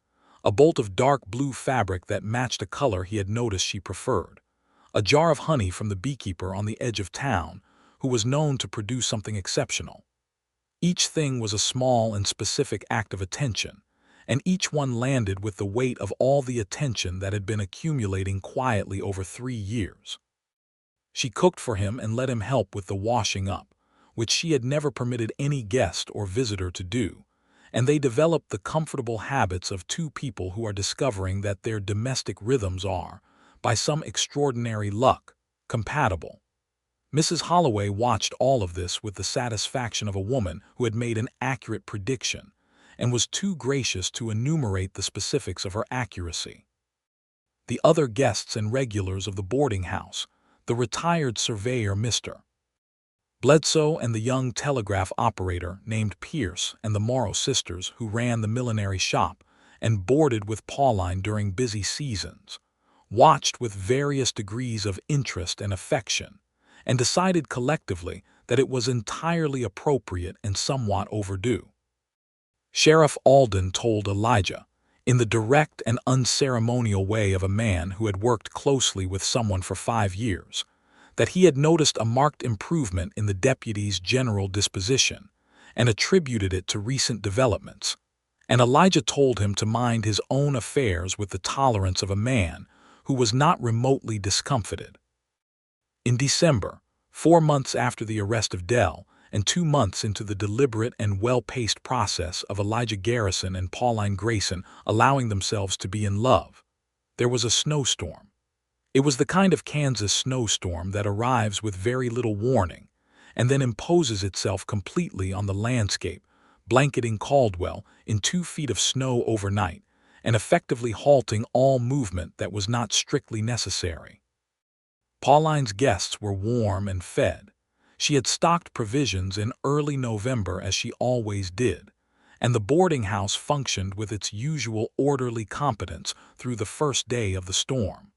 A bolt of dark blue fabric that matched a color he had noticed she preferred. A jar of honey from the beekeeper on the edge of town, who was known to produce something exceptional. Each thing was a small and specific act of attention, and each one landed with the weight of all the attention that had been accumulating quietly over 3 years. She cooked for him and let him help with the washing up, which she had never permitted any guest or visitor to do, and they developed the comfortable habits of 2 people who are discovering that their domestic rhythms are, by some extraordinary luck, compatible. Mrs. Holloway watched all of this with the satisfaction of a woman who had made an accurate prediction, and was too gracious to enumerate the specifics of her accuracy. The other guests and regulars of the boarding house, the retired surveyor Mr. Bledsoe and the young telegraph operator named Pierce and the Morrow sisters who ran the millinery shop and boarded with Pauline during busy seasons, watched with various degrees of interest and affection, and decided collectively that it was entirely appropriate and somewhat overdue. Sheriff Alden told Elijah, in the direct and unceremonial way of a man who had worked closely with someone for 5 years, that he had noticed a marked improvement in the deputy's general disposition and attributed it to recent developments, and Elijah told him to mind his own affairs with the tolerance of a man who was not remotely discomfited. In December, 4 months after the arrest of Dell, and 2 months into the deliberate and well-paced process of Elijah Garrison and Pauline Grayson allowing themselves to be in love, there was a snowstorm. It was the kind of Kansas snowstorm that arrives with very little warning and then imposes itself completely on the landscape, blanketing Caldwell in 2 feet of snow overnight and effectively halting all movement that was not strictly necessary. Pauline's guests were warm and fed. She had stocked provisions in early November as she always did, and the boarding house functioned with its usual orderly competence through the first day of the storm.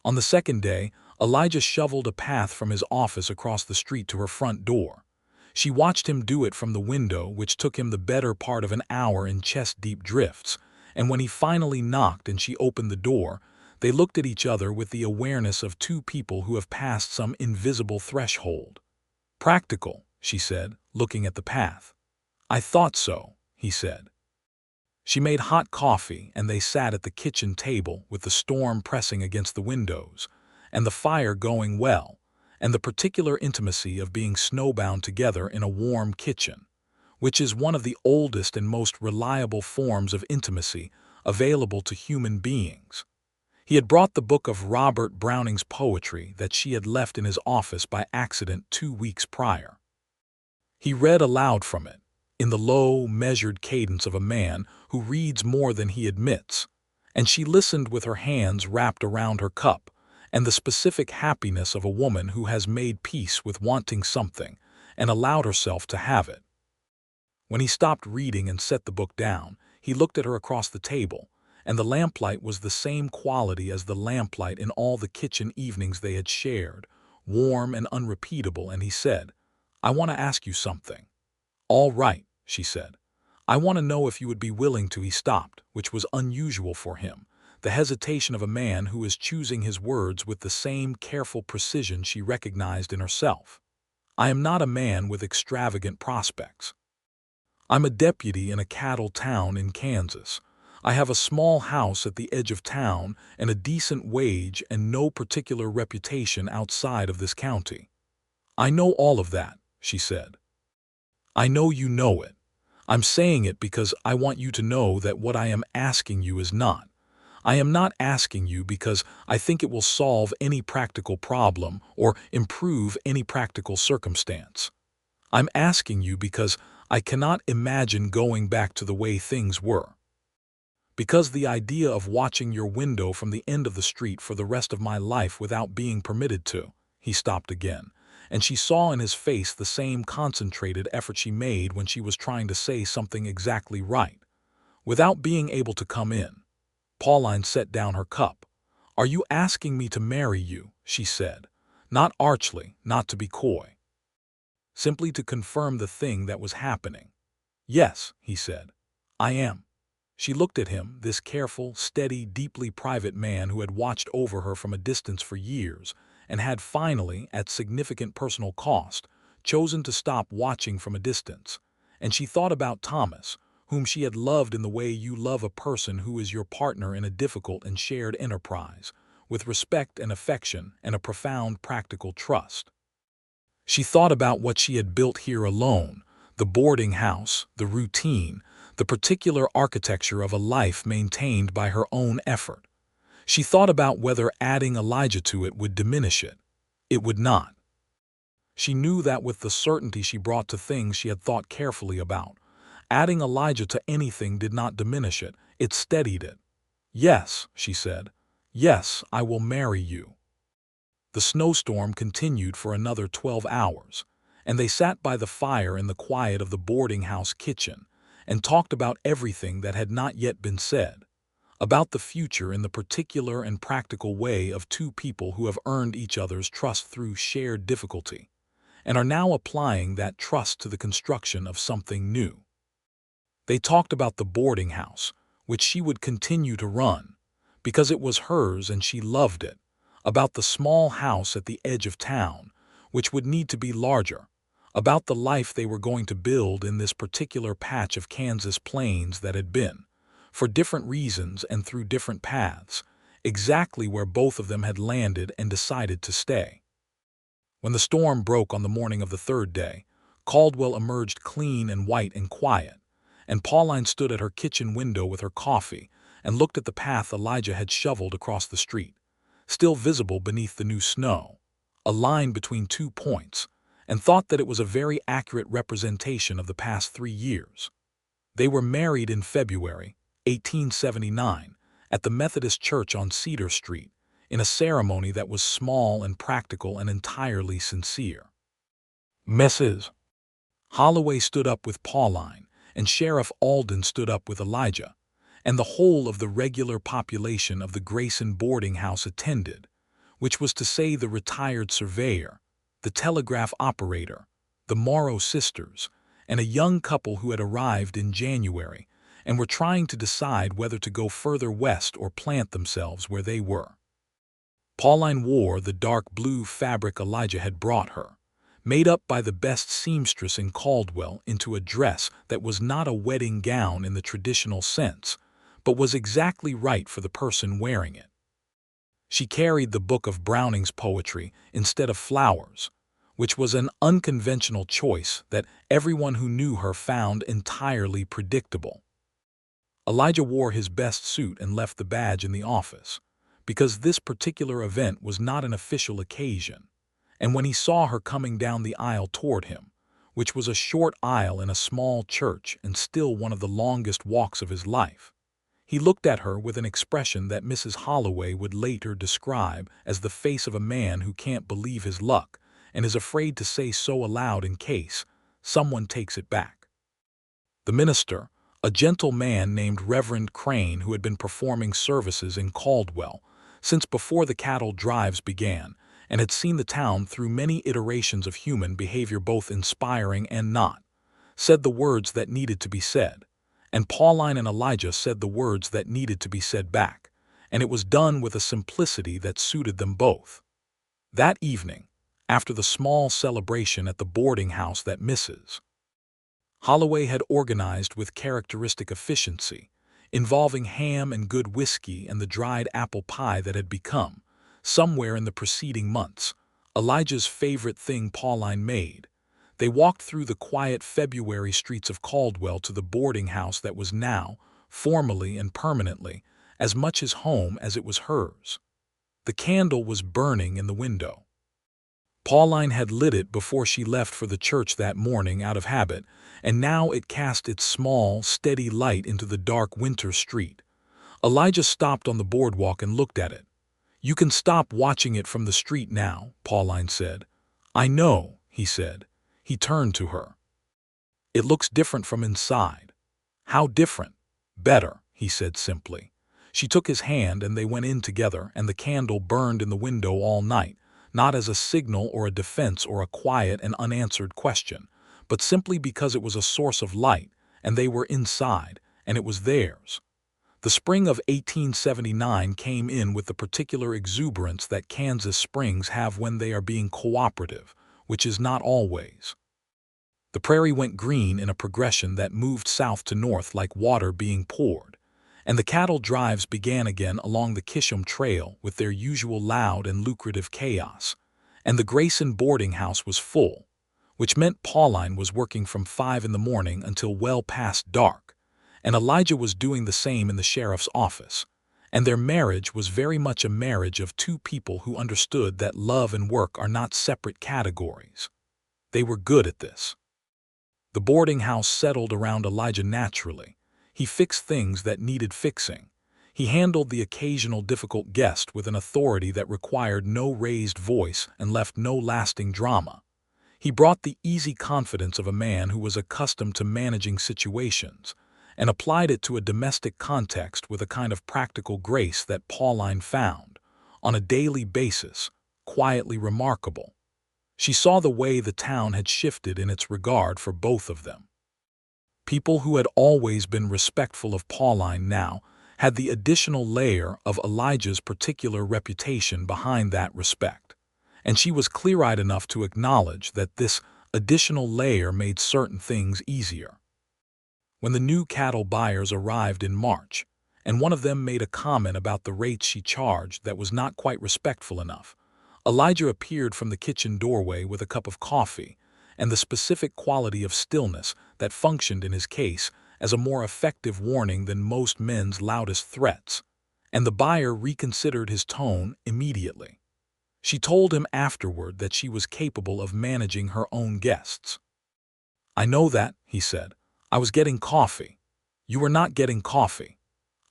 On the second day, Elijah shoveled a path from his office across the street to her front door. She watched him do it from the window, which took him the better part of an hour in chest-deep drifts, and when he finally knocked and she opened the door, they looked at each other with the awareness of 2 people who have passed some invisible threshold. "Practical," she said, looking at the path. "I thought so," he said. She made hot coffee, and they sat at the kitchen table with the storm pressing against the windows, and the fire going well, and the particular intimacy of being snowbound together in a warm kitchen, which is one of the oldest and most reliable forms of intimacy available to human beings. He had brought the book of Robert Browning's poetry that she had left in his office by accident 2 weeks prior. He read aloud from it, in the low, measured cadence of a man who reads more than he admits, and she listened with her hands wrapped around her cup and the specific happiness of a woman who has made peace with wanting something and allowed herself to have it. When he stopped reading and set the book down, he looked at her across the table, and the lamplight was the same quality as the lamplight in all the kitchen evenings they had shared, warm and unrepeatable, and he said, "I want to ask you something." "All right," she said. "I want to know if you would be willing to." He stopped, which was unusual for him, the hesitation of a man who is choosing his words with the same careful precision she recognized in herself. "I am not a man with extravagant prospects. I'm a deputy in a cattle town in Kansas. I have a small house at the edge of town and a decent wage and no particular reputation outside of this county." "I know all of that," she said. "I know you know it. I'm saying it because I want you to know that what I am asking you is not. I am not asking you because I think it will solve any practical problem or improve any practical circumstance. I'm asking you because I cannot imagine going back to the way things were. Because the idea of watching your window from the end of the street for the rest of my life without being permitted to." He stopped again, and she saw in his face the same concentrated effort she made when she was trying to say something exactly right. "Without being able to come in." Pauline set down her cup. "Are you asking me to marry you?" she said, not archly, not to be coy. Simply to confirm the thing that was happening. "Yes," he said. "I am." She looked at him, this careful, steady, deeply private man who had watched over her from a distance for years and had finally, at significant personal cost, chosen to stop watching from a distance. And she thought about Thomas, whom she had loved in the way you love a person who is your partner in a difficult and shared enterprise, with respect and affection and a profound practical trust. She thought about what she had built here alone, the boarding house, the routine, the particular architecture of a life maintained by her own effort. She thought about whether adding Elijah to it would diminish it. It would not. She knew that with the certainty she brought to things she had thought carefully about. Adding Elijah to anything did not diminish it, it steadied it. "Yes," she said. "Yes, I will marry you." The snowstorm continued for another 12 hours, and they sat by the fire in the quiet of the boarding house kitchen and talked about everything that had not yet been said, about the future in the particular and practical way of two people who have earned each other's trust through shared difficulty, and are now applying that trust to the construction of something new. They talked about the boarding house, which she would continue to run, because it was hers and she loved it, about the small house at the edge of town, which would need to be larger, about the life they were going to build in this particular patch of Kansas plains that had been, for different reasons and through different paths, exactly where both of them had landed and decided to stay. When the storm broke on the morning of the third day, Caldwell emerged clean and white and quiet, and Pauline stood at her kitchen window with her coffee and looked at the path Elijah had shoveled across the street, still visible beneath the new snow, a line between 2 points, and thought that it was a very accurate representation of the past 3 years. They were married in February 1879 at the Methodist Church on Cedar Street, in a ceremony that was small and practical and entirely sincere. Mrs. Holloway stood up with Pauline, and Sheriff Alden stood up with Elijah, and the whole of the regular population of the Grayson boarding house attended, which was to say the retired surveyor, the telegraph operator, the Morrow sisters, and a young couple who had arrived in January and were trying to decide whether to go further west or plant themselves where they were. Pauline wore the dark blue fabric Elijah had brought her, made up by the best seamstress in Caldwell into a dress that was not a wedding gown in the traditional sense, but was exactly right for the person wearing it. She carried the book of Browning's poetry instead of flowers, which was an unconventional choice that everyone who knew her found entirely predictable. Elijah wore his best suit and left the badge in the office, because this particular event was not an official occasion, and when he saw her coming down the aisle toward him, which was a short aisle in a small church and still one of the longest walks of his life, he looked at her with an expression that Mrs. Holloway would later describe as the face of a man who can't believe his luck and is afraid to say so aloud in case someone takes it back. The minister, a gentle man named Reverend Crane, who had been performing services in Caldwell since before the cattle drives began and had seen the town through many iterations of human behavior both inspiring and not, said the words that needed to be said, and Pauline and Elijah said the words that needed to be said back, and it was done with a simplicity that suited them both. That evening, after the small celebration at the boarding house that Mrs. Holloway had organized with characteristic efficiency, involving ham and good whiskey and the dried apple pie that had become, somewhere in the preceding months, Elijah's favorite thing Pauline made, they walked through the quiet February streets of Caldwell to the boarding house that was now, formally and permanently, as much his home as it was hers. The candle was burning in the window. Pauline had lit it before she left for the church that morning out of habit, and now it cast its small, steady light into the dark winter street. Elijah stopped on the boardwalk and looked at it. "You can stop watching it from the street now," Pauline said. "I know," he said. He turned to her. "It looks different from inside." "How different?" "Better," he said simply. She took his hand and they went in together, and the candle burned in the window all night, not as a signal or a defense or a quiet and unanswered question, but simply because it was a source of light, and they were inside, and it was theirs. The spring of 1879 came in with the particular exuberance that Kansas springs have when they are being cooperative, which is not always. The prairie went green in a progression that moved south to north like water being poured, and the cattle drives began again along the Kisham Trail with their usual loud and lucrative chaos, and the Grayson boarding house was full, which meant Pauline was working from 5 in the morning until well past dark, and Elijah was doing the same in the sheriff's office, and their marriage was very much a marriage of two people who understood that love and work are not separate categories. They were good at this. The boarding house settled around Elijah naturally. He fixed things that needed fixing. He handled the occasional difficult guest with an authority that required no raised voice and left no lasting drama. He brought the easy confidence of a man who was accustomed to managing situations, and applied it to a domestic context with a kind of practical grace that Pauline found, on a daily basis, quietly remarkable. She saw the way the town had shifted in its regard for both of them. People who had always been respectful of Pauline now had the additional layer of Elijah's particular reputation behind that respect, and she was clear-eyed enough to acknowledge that this additional layer made certain things easier. When the new cattle buyers arrived in March, and one of them made a comment about the rates she charged that was not quite respectful enough, Elijah appeared from the kitchen doorway with a cup of coffee and the specific quality of stillness that functioned in his case as a more effective warning than most men's loudest threats, and the buyer reconsidered his tone immediately. She told him afterward that she was capable of managing her own guests. "I know that," he said. "I was getting coffee." "You were not getting coffee."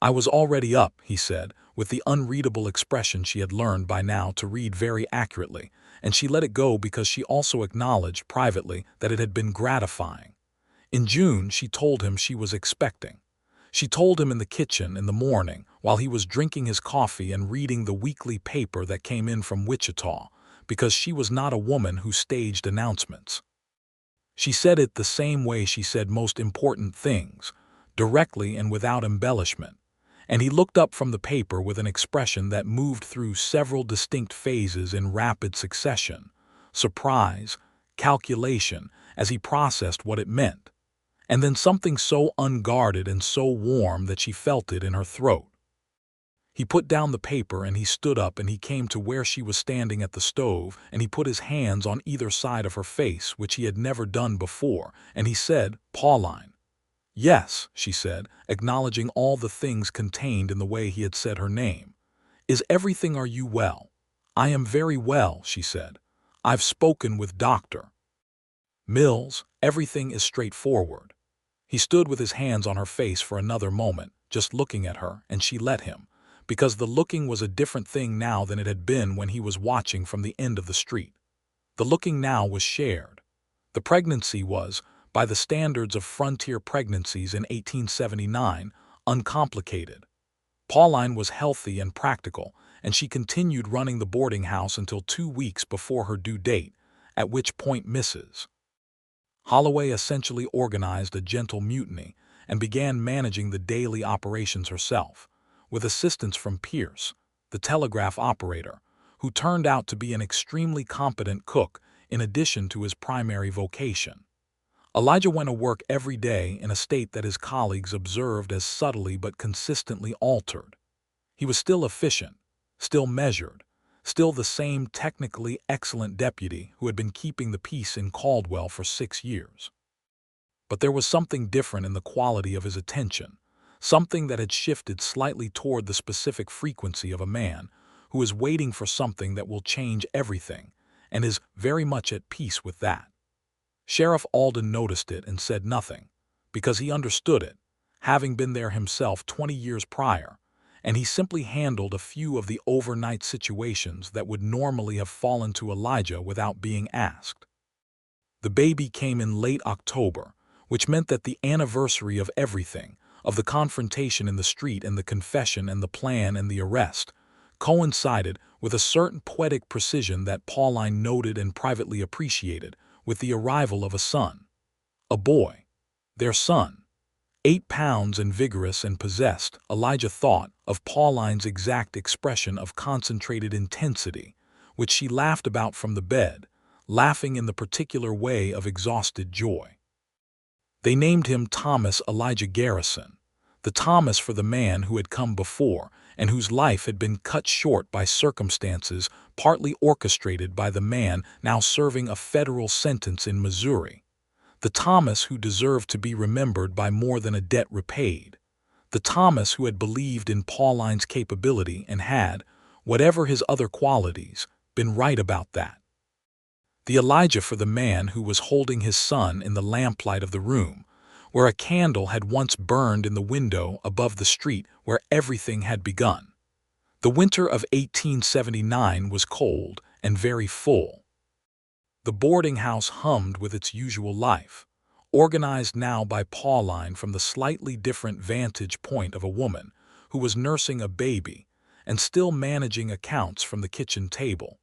"I was already up," he said, with the unreadable expression she had learned by now to read very accurately, and she let it go because she also acknowledged privately that it had been gratifying. In June, she told him she was expecting. She told him in the kitchen in the morning while he was drinking his coffee and reading the weekly paper that came in from Wichita, because she was not a woman who staged announcements. She said it the same way she said most important things, directly and without embellishment, and he looked up from the paper with an expression that moved through several distinct phases in rapid succession: surprise, calculation, as he processed what it meant, and then something so unguarded and so warm that she felt it in her throat. He put down the paper and he stood up and he came to where she was standing at the stove and he put his hands on either side of her face, which he had never done before, and he said, "Pauline." "Yes," she said, acknowledging all the things contained in the way he had said her name. "Is everything, are you well?" "I am very well," she said. "I've spoken with Dr. Mills. Everything is straightforward." He stood with his hands on her face for another moment, just looking at her, and she let him, because the looking was a different thing now than it had been when he was watching from the end of the street. The looking now was shared. The pregnancy was, by the standards of frontier pregnancies in 1879, uncomplicated. Pauline was healthy and practical, and she continued running the boarding house until 2 weeks before her due date, at which point Mrs. Holloway essentially organized a gentle mutiny and began managing the daily operations herself, with assistance from Pierce, the telegraph operator, who turned out to be an extremely competent cook in addition to his primary vocation. Elijah went to work every day in a state that his colleagues observed as subtly but consistently altered. He was still efficient, still measured, still the same technically excellent deputy who had been keeping the peace in Caldwell for 6 years. But there was something different in the quality of his attention, something that had shifted slightly toward the specific frequency of a man who is waiting for something that will change everything and is very much at peace with that. Sheriff Alden noticed it and said nothing, because he understood it, having been there himself 20 years prior, and he simply handled a few of the overnight situations that would normally have fallen to Elijah without being asked. The baby came in late October, which meant that the anniversary of everything, of the confrontation in the street and the confession and the plan and the arrest, coincided with a certain poetic precision that Pauline noted and privately appreciated, with the arrival of a son. A boy. Their son. 8 pounds and vigorous and possessed, Elijah thought of Pauline's exact expression of concentrated intensity, which she laughed about from the bed, laughing in the particular way of exhausted joy. They named him Thomas Elijah Garrison, the Thomas for the man who had come before and whose life had been cut short by circumstances partly orchestrated by the man now serving a federal sentence in Missouri. The Thomas who deserved to be remembered by more than a debt repaid. The Thomas who had believed in Pauline's capability and had, whatever his other qualities, been right about that. The Elijah for the man who was holding his son in the lamplight of the room, where a candle had once burned in the window above the street where everything had begun. The winter of 1879 was cold and very full. The boarding house hummed with its usual life, organized now by Pauline from the slightly different vantage point of a woman who was nursing a baby and still managing accounts from the kitchen table,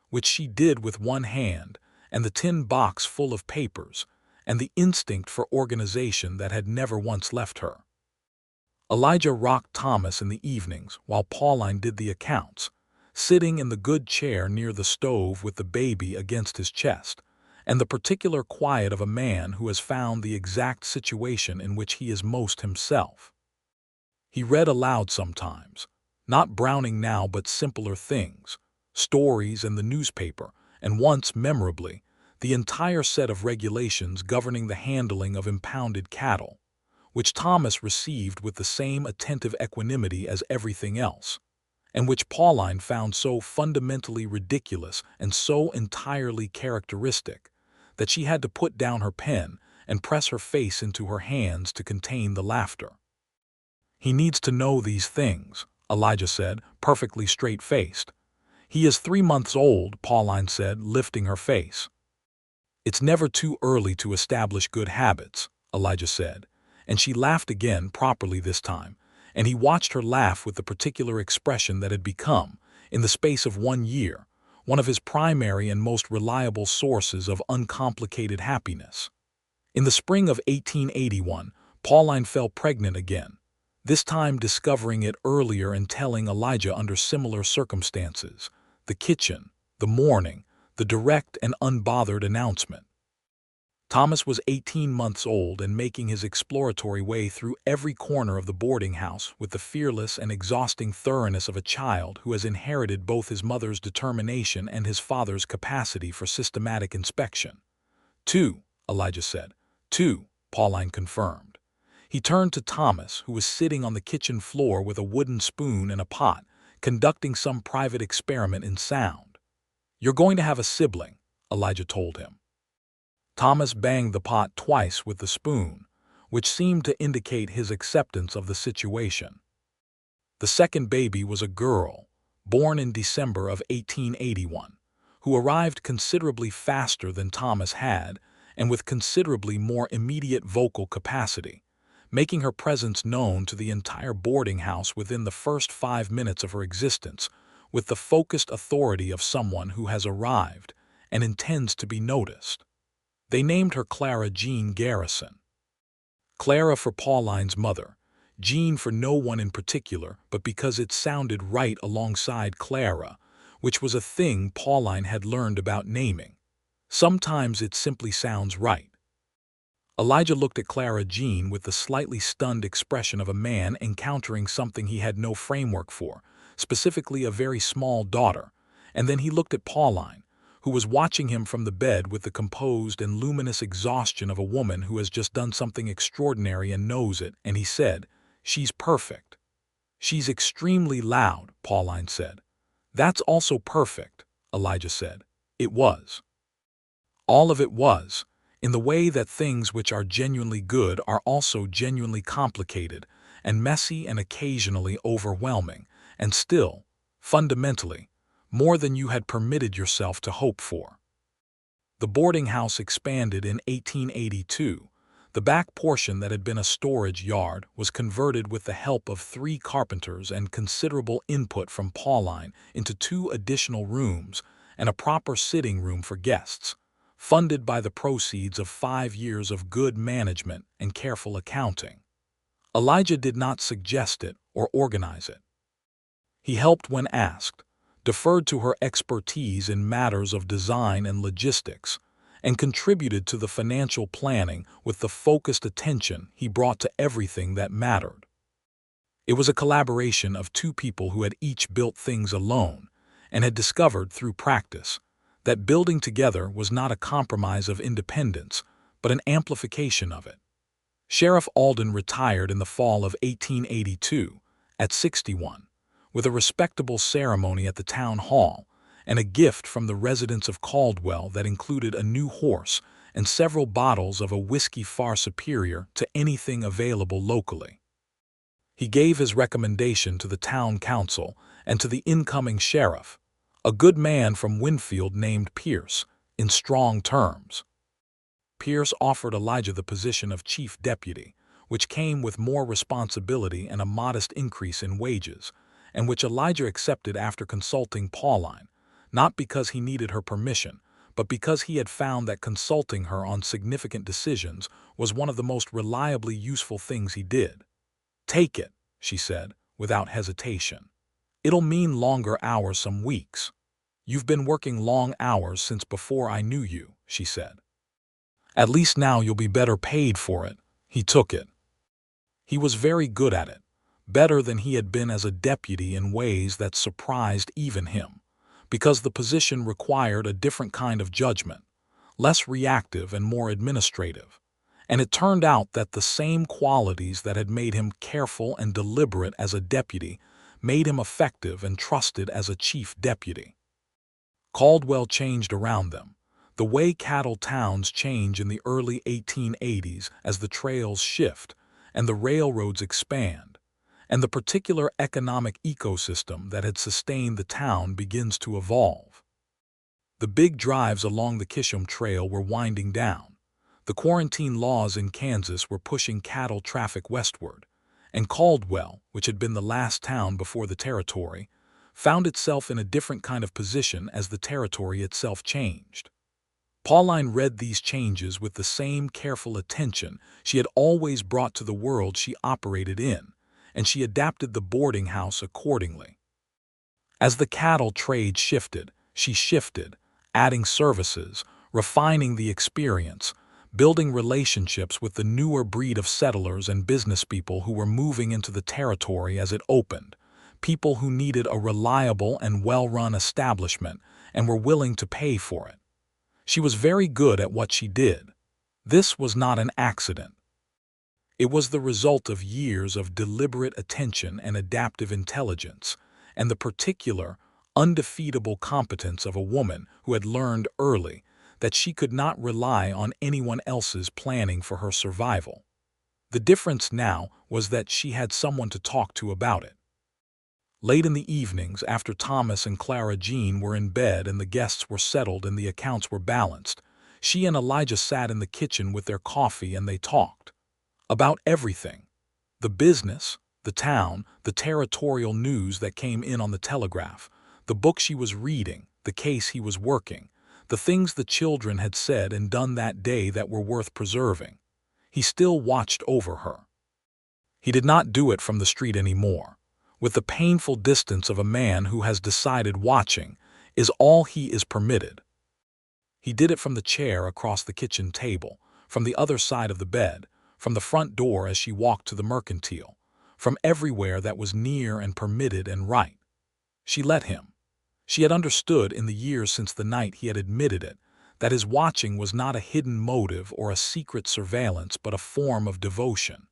which she did with one hand, and the tin box full of papers, and the instinct for organization that had never once left her. Elijah rocked Thomas in the evenings while Pauline did the accounts, sitting in the good chair near the stove with the baby against his chest, and the particular quiet of a man who has found the exact situation in which he is most himself. He read aloud sometimes, not Browning now but simpler things, stories and the newspaper, and once, memorably, the entire set of regulations governing the handling of impounded cattle, which Thomas received with the same attentive equanimity as everything else, and which Pauline found so fundamentally ridiculous and so entirely characteristic that she had to put down her pen and press her face into her hands to contain the laughter. "He needs to know these things," Elijah said, perfectly straight-faced. "He is 3 months old," Pauline said, lifting her face. "It's never too early to establish good habits," Elijah said, and she laughed again, properly this time, and he watched her laugh with the particular expression that had become, in the space of 1 year, one of his primary and most reliable sources of uncomplicated happiness. In the spring of 1881, Pauline fell pregnant again, this time discovering it earlier and telling Elijah under similar circumstances: the kitchen, the morning, the direct and unbothered announcement. Thomas was 18 months old and making his exploratory way through every corner of the boarding house with the fearless and exhausting thoroughness of a child who has inherited both his mother's determination and his father's capacity for systematic inspection. "Two," Elijah said. "Two," Pauline confirmed. He turned to Thomas, who was sitting on the kitchen floor with a wooden spoon and a pot, conducting some private experiment in sound. "You're going to have a sibling," Elijah told him. Thomas banged the pot twice with the spoon, which seemed to indicate his acceptance of the situation. The second baby was a girl, born in December of 1881, who arrived considerably faster than Thomas had and with considerably more immediate vocal capacity, making her presence known to the entire boarding house within the first 5 minutes of her existence, with the focused authority of someone who has arrived and intends to be noticed. They named her Clara Jean Garrison. Clara for Pauline's mother, Jean for no one in particular, but because it sounded right alongside Clara, which was a thing Pauline had learned about naming. Sometimes it simply sounds right. Elijah looked at Clara Jean with the slightly stunned expression of a man encountering something he had no framework for, specifically a very small daughter, and then he looked at Pauline, who was watching him from the bed with the composed and luminous exhaustion of a woman who has just done something extraordinary and knows it, and he said, "She's perfect." "She's extremely loud," Pauline said. "That's also perfect," Elijah said. It was. All of it was, in the way that things which are genuinely good are also genuinely complicated and messy and occasionally overwhelming, and still, fundamentally, more than you had permitted yourself to hope for. The boarding house expanded in 1882. The back portion that had been a storage yard was converted with the help of 3 carpenters and considerable input from Pauline into 2 additional rooms and a proper sitting room for guests, funded by the proceeds of 5 years of good management and careful accounting. Elijah did not suggest it or organize it. He helped when asked, deferred to her expertise in matters of design and logistics, and contributed to the financial planning with the focused attention he brought to everything that mattered. It was a collaboration of 2 people who had each built things alone and had discovered through practice that building together was not a compromise of independence, but an amplification of it. Sheriff Alden retired in the fall of 1882, at 61, with a respectable ceremony at the town hall, and a gift from the residents of Caldwell that included a new horse and several bottles of a whiskey far superior to anything available locally. He gave his recommendation to the town council and to the incoming sheriff, a good man from Winfield named Pierce, in strong terms. Pierce offered Elijah the position of chief deputy, which came with more responsibility and a modest increase in wages, and which Elijah accepted after consulting Pauline, not because he needed her permission, but because he had found that consulting her on significant decisions was one of the most reliably useful things he did. "Take it," she said, without hesitation. "It'll mean longer hours some weeks." "You've been working long hours since before I knew you," she said. "At least now you'll be better paid for it." He took it. He was very good at it, better than he had been as a deputy in ways that surprised even him, because the position required a different kind of judgment, less reactive and more administrative. And it turned out that the same qualities that had made him careful and deliberate as a deputy made him effective and trusted as a chief deputy. Caldwell changed around them, the way cattle towns change in the early 1880s as the trails shift and the railroads expand, and the particular economic ecosystem that had sustained the town begins to evolve. The big drives along the Kisham Trail were winding down. The quarantine laws in Kansas were pushing cattle traffic westward, and Caldwell, which had been the last town before the territory, found itself in a different kind of position as the territory itself changed. Pauline read these changes with the same careful attention she had always brought to the world she operated in, and she adapted the boarding house accordingly. As the cattle trade shifted, she shifted, adding services, refining the experience, building relationships with the newer breed of settlers and businesspeople who were moving into the territory as it opened, people who needed a reliable and well-run establishment and were willing to pay for it. She was very good at what she did. This was not an accident. It was the result of years of deliberate attention and adaptive intelligence, and the particular, undefeatable competence of a woman who had learned early that she could not rely on anyone else's planning for her survival. The difference now was that she had someone to talk to about it. Late in the evenings, after Thomas and Clara Jean were in bed and the guests were settled and the accounts were balanced, she and Elijah sat in the kitchen with their coffee and they talked. About everything. The business, the town, the territorial news that came in on the telegraph, the book she was reading, the case he was working, the things the children had said and done that day that were worth preserving. He still watched over her. He did not do it from the street anymore, with the painful distance of a man who has decided watching is all he is permitted. He did it from the chair across the kitchen table, from the other side of the bed, from the front door as she walked to the mercantile, from everywhere that was near and permitted and right. She let him. She had understood in the years since the night he had admitted it, that his watching was not a hidden motive or a secret surveillance but a form of devotion,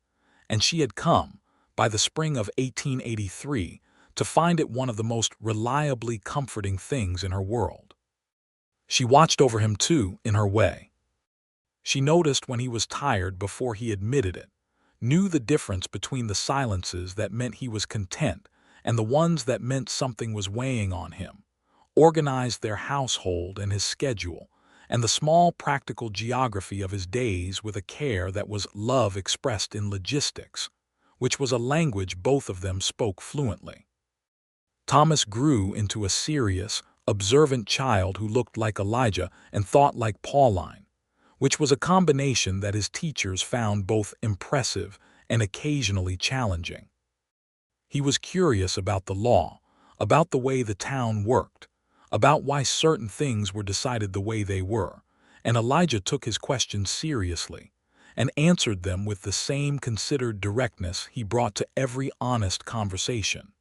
and she had come, by the spring of 1883, to find it one of the most reliably comforting things in her world. She watched over him too, in her way. She noticed when he was tired before he admitted it, knew the difference between the silences that meant he was content and the ones that meant something was weighing on him, organized their household and his schedule, and the small practical geography of his days with a care that was love expressed in logistics, which was a language both of them spoke fluently. Thomas grew into a serious, observant child who looked like Elijah and thought like Pauline, which was a combination that his teachers found both impressive and occasionally challenging. He was curious about the law, about the way the town worked, about why certain things were decided the way they were, and Elijah took his questions seriously and answered them with the same considered directness he brought to every honest conversation.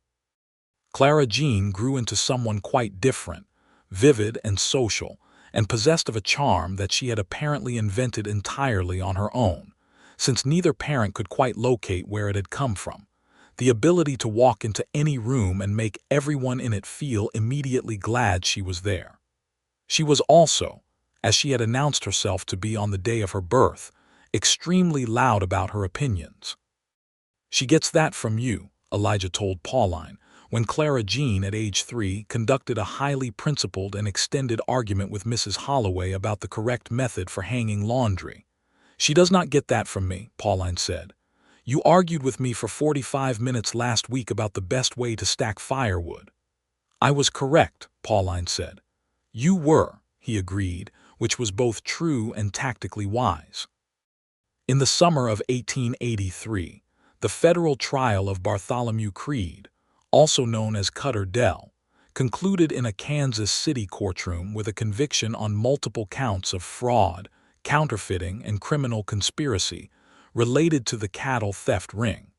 Clara Jean grew into someone quite different, vivid and social, and possessed of a charm that she had apparently invented entirely on her own, since neither parent could quite locate where it had come from, the ability to walk into any room and make everyone in it feel immediately glad she was there. She was also, as she had announced herself to be on the day of her birth, extremely loud about her opinions. "She gets that from you," Elijah told Pauline, when Clara Jean, at age 3, conducted a highly principled and extended argument with Mrs. Holloway about the correct method for hanging laundry. "She does not get that from me," Pauline said. "You argued with me for 45 minutes last week about the best way to stack firewood." "I was correct," Pauline said. "You were," he agreed, which was both true and tactically wise. In the summer of 1883, the federal trial of Bartholomew Creed, also known as Cutter Dell, concluded in a Kansas City courtroom with a conviction on multiple counts of fraud, counterfeiting, and criminal conspiracy related to the cattle theft ring.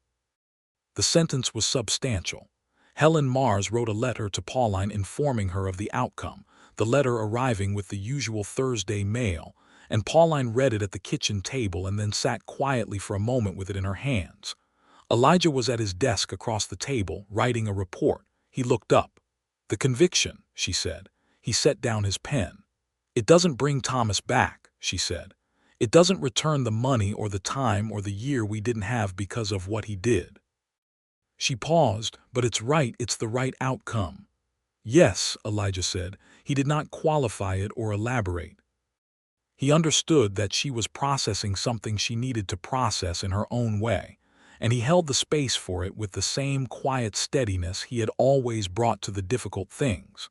The sentence was substantial. Helen Mars wrote a letter to Pauline informing her of the outcome, the letter arriving with the usual Thursday mail, and Pauline read it at the kitchen table and then sat quietly for a moment with it in her hands. Elijah was at his desk across the table, writing a report. He looked up. "The conviction," she said. He set down his pen. "It doesn't bring Thomas back," she said. "It doesn't return the money or the time or the year we didn't have because of what he did." She paused. "But it's right, it's the right outcome." "Yes," Elijah said. He did not qualify it or elaborate. He understood that she was processing something she needed to process in her own way, and he held the space for it with the same quiet steadiness he had always brought to the difficult things.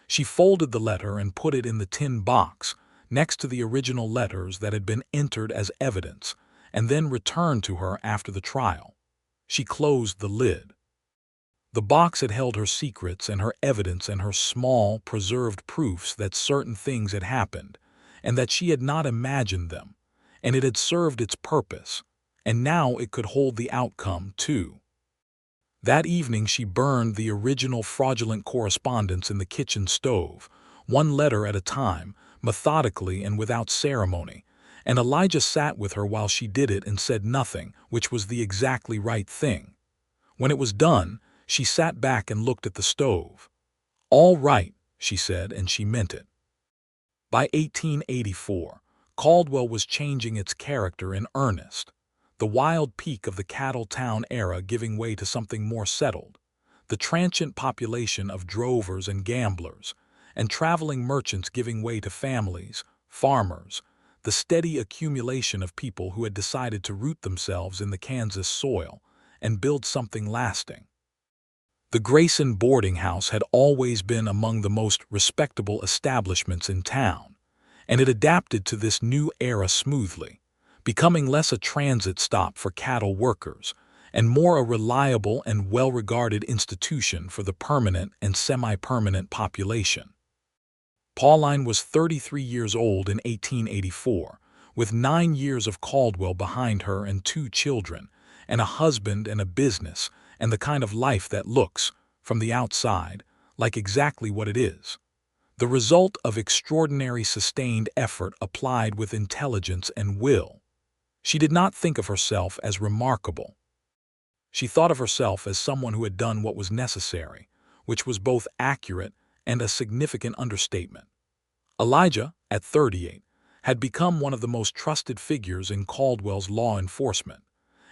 She folded the letter and put it in the tin box, next to the original letters that had been entered as evidence, and then returned to her after the trial. She closed the lid. The box had held her secrets and her evidence and her small, preserved proofs that certain things had happened, and that she had not imagined them, and it had served its purpose, and now it could hold the outcome, too. That evening she burned the original fraudulent correspondence in the kitchen stove, one letter at a time, methodically and without ceremony, and Elijah sat with her while she did it and said nothing, which was the exactly right thing. When it was done, she sat back and looked at the stove. "All right," she said, and she meant it. By 1884, Caldwell was changing its character in earnest, the wild peak of the cattle town era giving way to something more settled, the transient population of drovers and gamblers, and traveling merchants giving way to families, farmers, the steady accumulation of people who had decided to root themselves in the Kansas soil and build something lasting. The Grayson boarding house had always been among the most respectable establishments in town, and it adapted to this new era smoothly, becoming less a transit stop for cattle workers and more a reliable and well-regarded institution for the permanent and semi-permanent population. Pauline was 33 years old in 1884, with 9 years of Caldwell behind her and 2 children, and a husband and a business, and the kind of life that looks, from the outside, like exactly what it is. The result of extraordinary sustained effort applied with intelligence and will. She did not think of herself as remarkable. She thought of herself as someone who had done what was necessary, which was both accurate and a significant understatement. Elijah, at 38, had become one of the most trusted figures in Caldwell's law enforcement,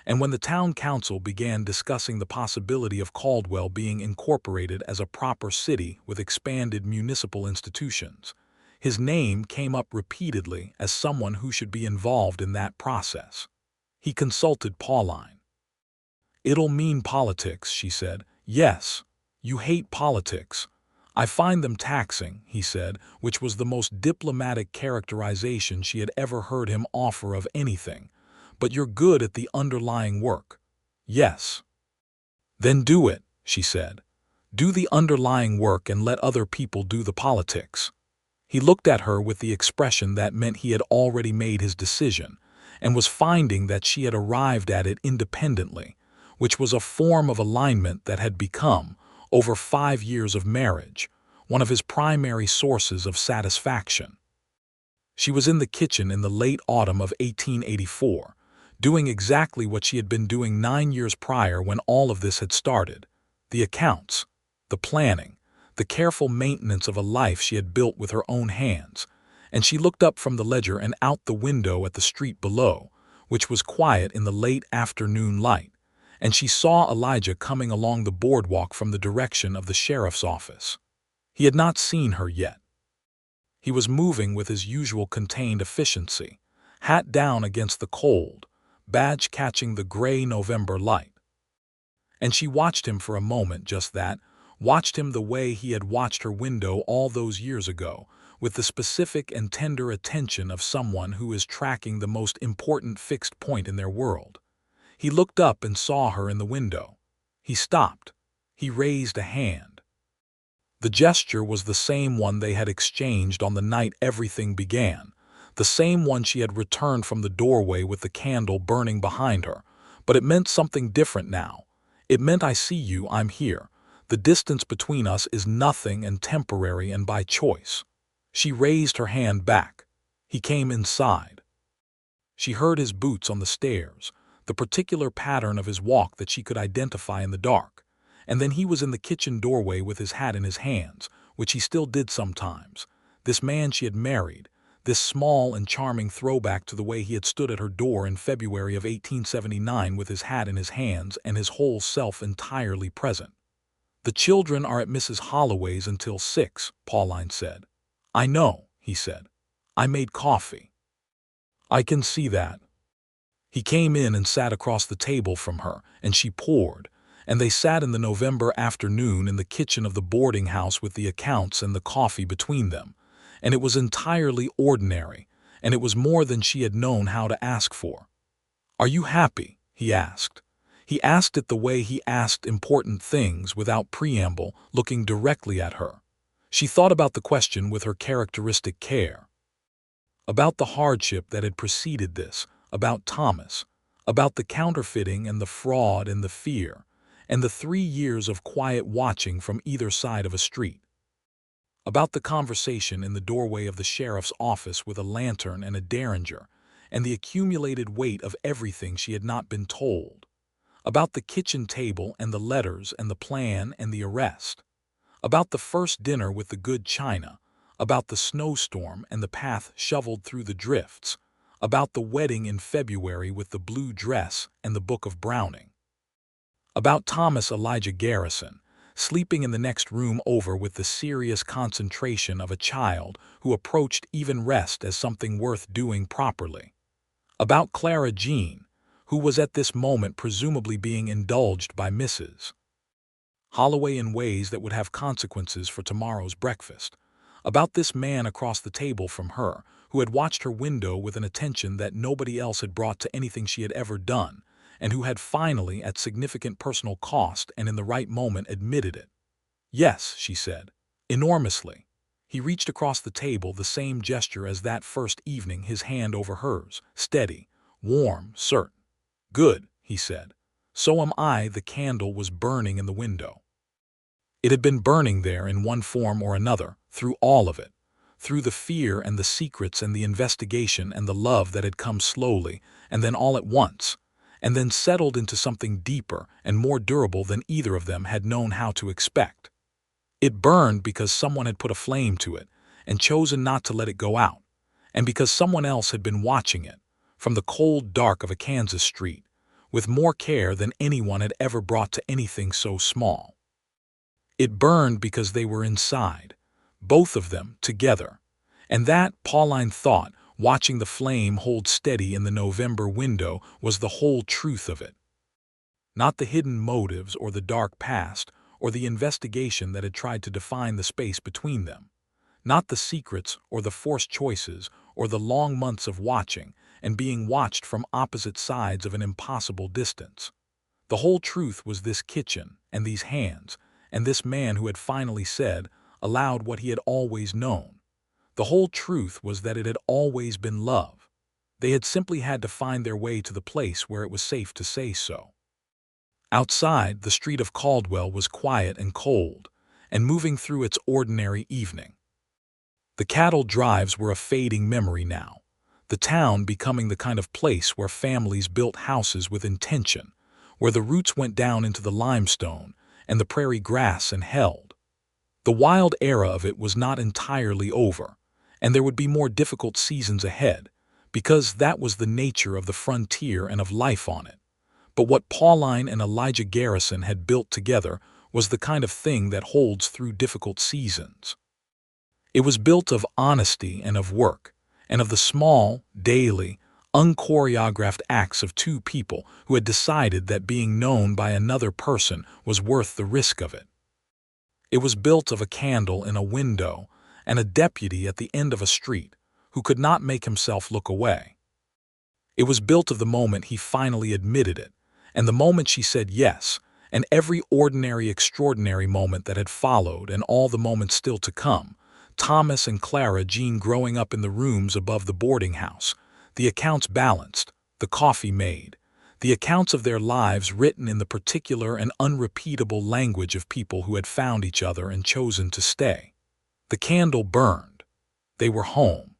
and when the town council began discussing the possibility of Caldwell being incorporated as a proper city with expanded municipal institutions, his name came up repeatedly as someone who should be involved in that process. He consulted Pauline. "It'll mean politics," she said. "Yes, you hate politics." "I find them taxing," he said, which was the most diplomatic characterization she had ever heard him offer of anything. "But you're good at the underlying work." "Yes." "Then do it," she said. "Do the underlying work and let other people do the politics." He looked at her with the expression that meant he had already made his decision, and was finding that she had arrived at it independently, which was a form of alignment that had become, over 5 years of marriage, one of his primary sources of satisfaction. She was in the kitchen in the late autumn of 1884, doing exactly what she had been doing 9 years prior when all of this had started. The accounts, the planning, the careful maintenance of a life she had built with her own hands. And she looked up from the ledger and out the window at the street below, which was quiet in the late afternoon light, and she saw Elijah coming along the boardwalk from the direction of the sheriff's office. He had not seen her yet. He was moving with his usual contained efficiency, hat down against the cold, badge catching the gray November light. And she watched him for a moment, just that, watched him the way he had watched her window all those years ago, with the specific and tender attention of someone who is tracking the most important fixed point in their world. He looked up and saw her in the window. He stopped. He raised a hand. The gesture was the same one they had exchanged on the night everything began, the same one she had returned from the doorway with the candle burning behind her, but it meant something different now. It meant, "I see you, I'm here. The distance between us is nothing and temporary and by choice." She raised her hand back. He came inside. She heard his boots on the stairs, the particular pattern of his walk that she could identify in the dark. And then he was in the kitchen doorway with his hat in his hands, which he still did sometimes. This man she had married, this small and charming throwback to the way he had stood at her door in February of 1879 with his hat in his hands and his whole self entirely present. "The children are at Mrs. Holloway's until 6, Pauline said. "I know," he said. "I made coffee." "I can see that." He came in and sat across the table from her, and she poured, and they sat in the November afternoon in the kitchen of the boarding house with the accounts and the coffee between them, and it was entirely ordinary, and it was more than she had known how to ask for. "Are you happy?" he asked. He asked it the way he asked important things, without preamble, looking directly at her. She thought about the question with her characteristic care. About the hardship that had preceded this, about Thomas, about the counterfeiting and the fraud and the fear, and the 3 years of quiet watching from either side of a street. About the conversation in the doorway of the sheriff's office with a lantern and a derringer, and the accumulated weight of everything she had not been told. About the kitchen table and the letters and the plan and the arrest. About the first dinner with the good china, about the snowstorm and the path shoveled through the drifts, about the wedding in February with the blue dress and the book of Browning. About Thomas Elijah Garrison, sleeping in the next room over with the serious concentration of a child who approached even rest as something worth doing properly. About Clara Jean, who was at this moment presumably being indulged by Mrs. Holloway in ways that would have consequences for tomorrow's breakfast. About this man across the table from her, who had watched her window with an attention that nobody else had brought to anything she had ever done, and who had finally, at significant personal cost and in the right moment, admitted it. "Yes," she said, "enormously." He reached across the table, the same gesture as that first evening, his hand over hers, steady, warm, certain. "Good," he said. "So am I." The candle was burning in the window. It had been burning there in one form or another, through all of it, through the fear and the secrets and the investigation and the love that had come slowly, and then all at once, and then settled into something deeper and more durable than either of them had known how to expect. It burned because someone had put a flame to it and chosen not to let it go out, and because someone else had been watching it, from the cold dark of a Kansas street, with more care than anyone had ever brought to anything so small. It burned because they were inside, both of them together, and that, Pauline thought, watching the flame hold steady in the November window, was the whole truth of it. Not the hidden motives or the dark past or the investigation that had tried to define the space between them. Not the secrets or the forced choices or the long months of watching and being watched from opposite sides of an impossible distance. The whole truth was this kitchen and these hands and this man who had finally said aloud what he had always known. The whole truth was that it had always been love. They had simply had to find their way to the place where it was safe to say so. Outside, the street of Caldwell was quiet and cold, and moving through its ordinary evening. The cattle drives were a fading memory now. the town becoming the kind of place where families built houses with intention, where the roots went down into the limestone and the prairie grass and held. The wild era of it was not entirely over, and there would be more difficult seasons ahead, because that was the nature of the frontier and of life on it. But what Pauline and Elijah Garrison had built together was the kind of thing that holds through difficult seasons. It was built of honesty and of work, and of the small, daily, unchoreographed acts of two people who had decided that being known by another person was worth the risk of it. It was built of a candle in a window and a deputy at the end of a street who could not make himself look away. It was built of the moment he finally admitted it, and the moment she said yes, and every ordinary, extraordinary moment that had followed, and all the moments still to come. Thomas and Clara Jean growing up in the rooms above the boarding house, the accounts balanced, the coffee made, the accounts of their lives written in the particular and unrepeatable language of people who had found each other and chosen to stay. The candle burned. They were home.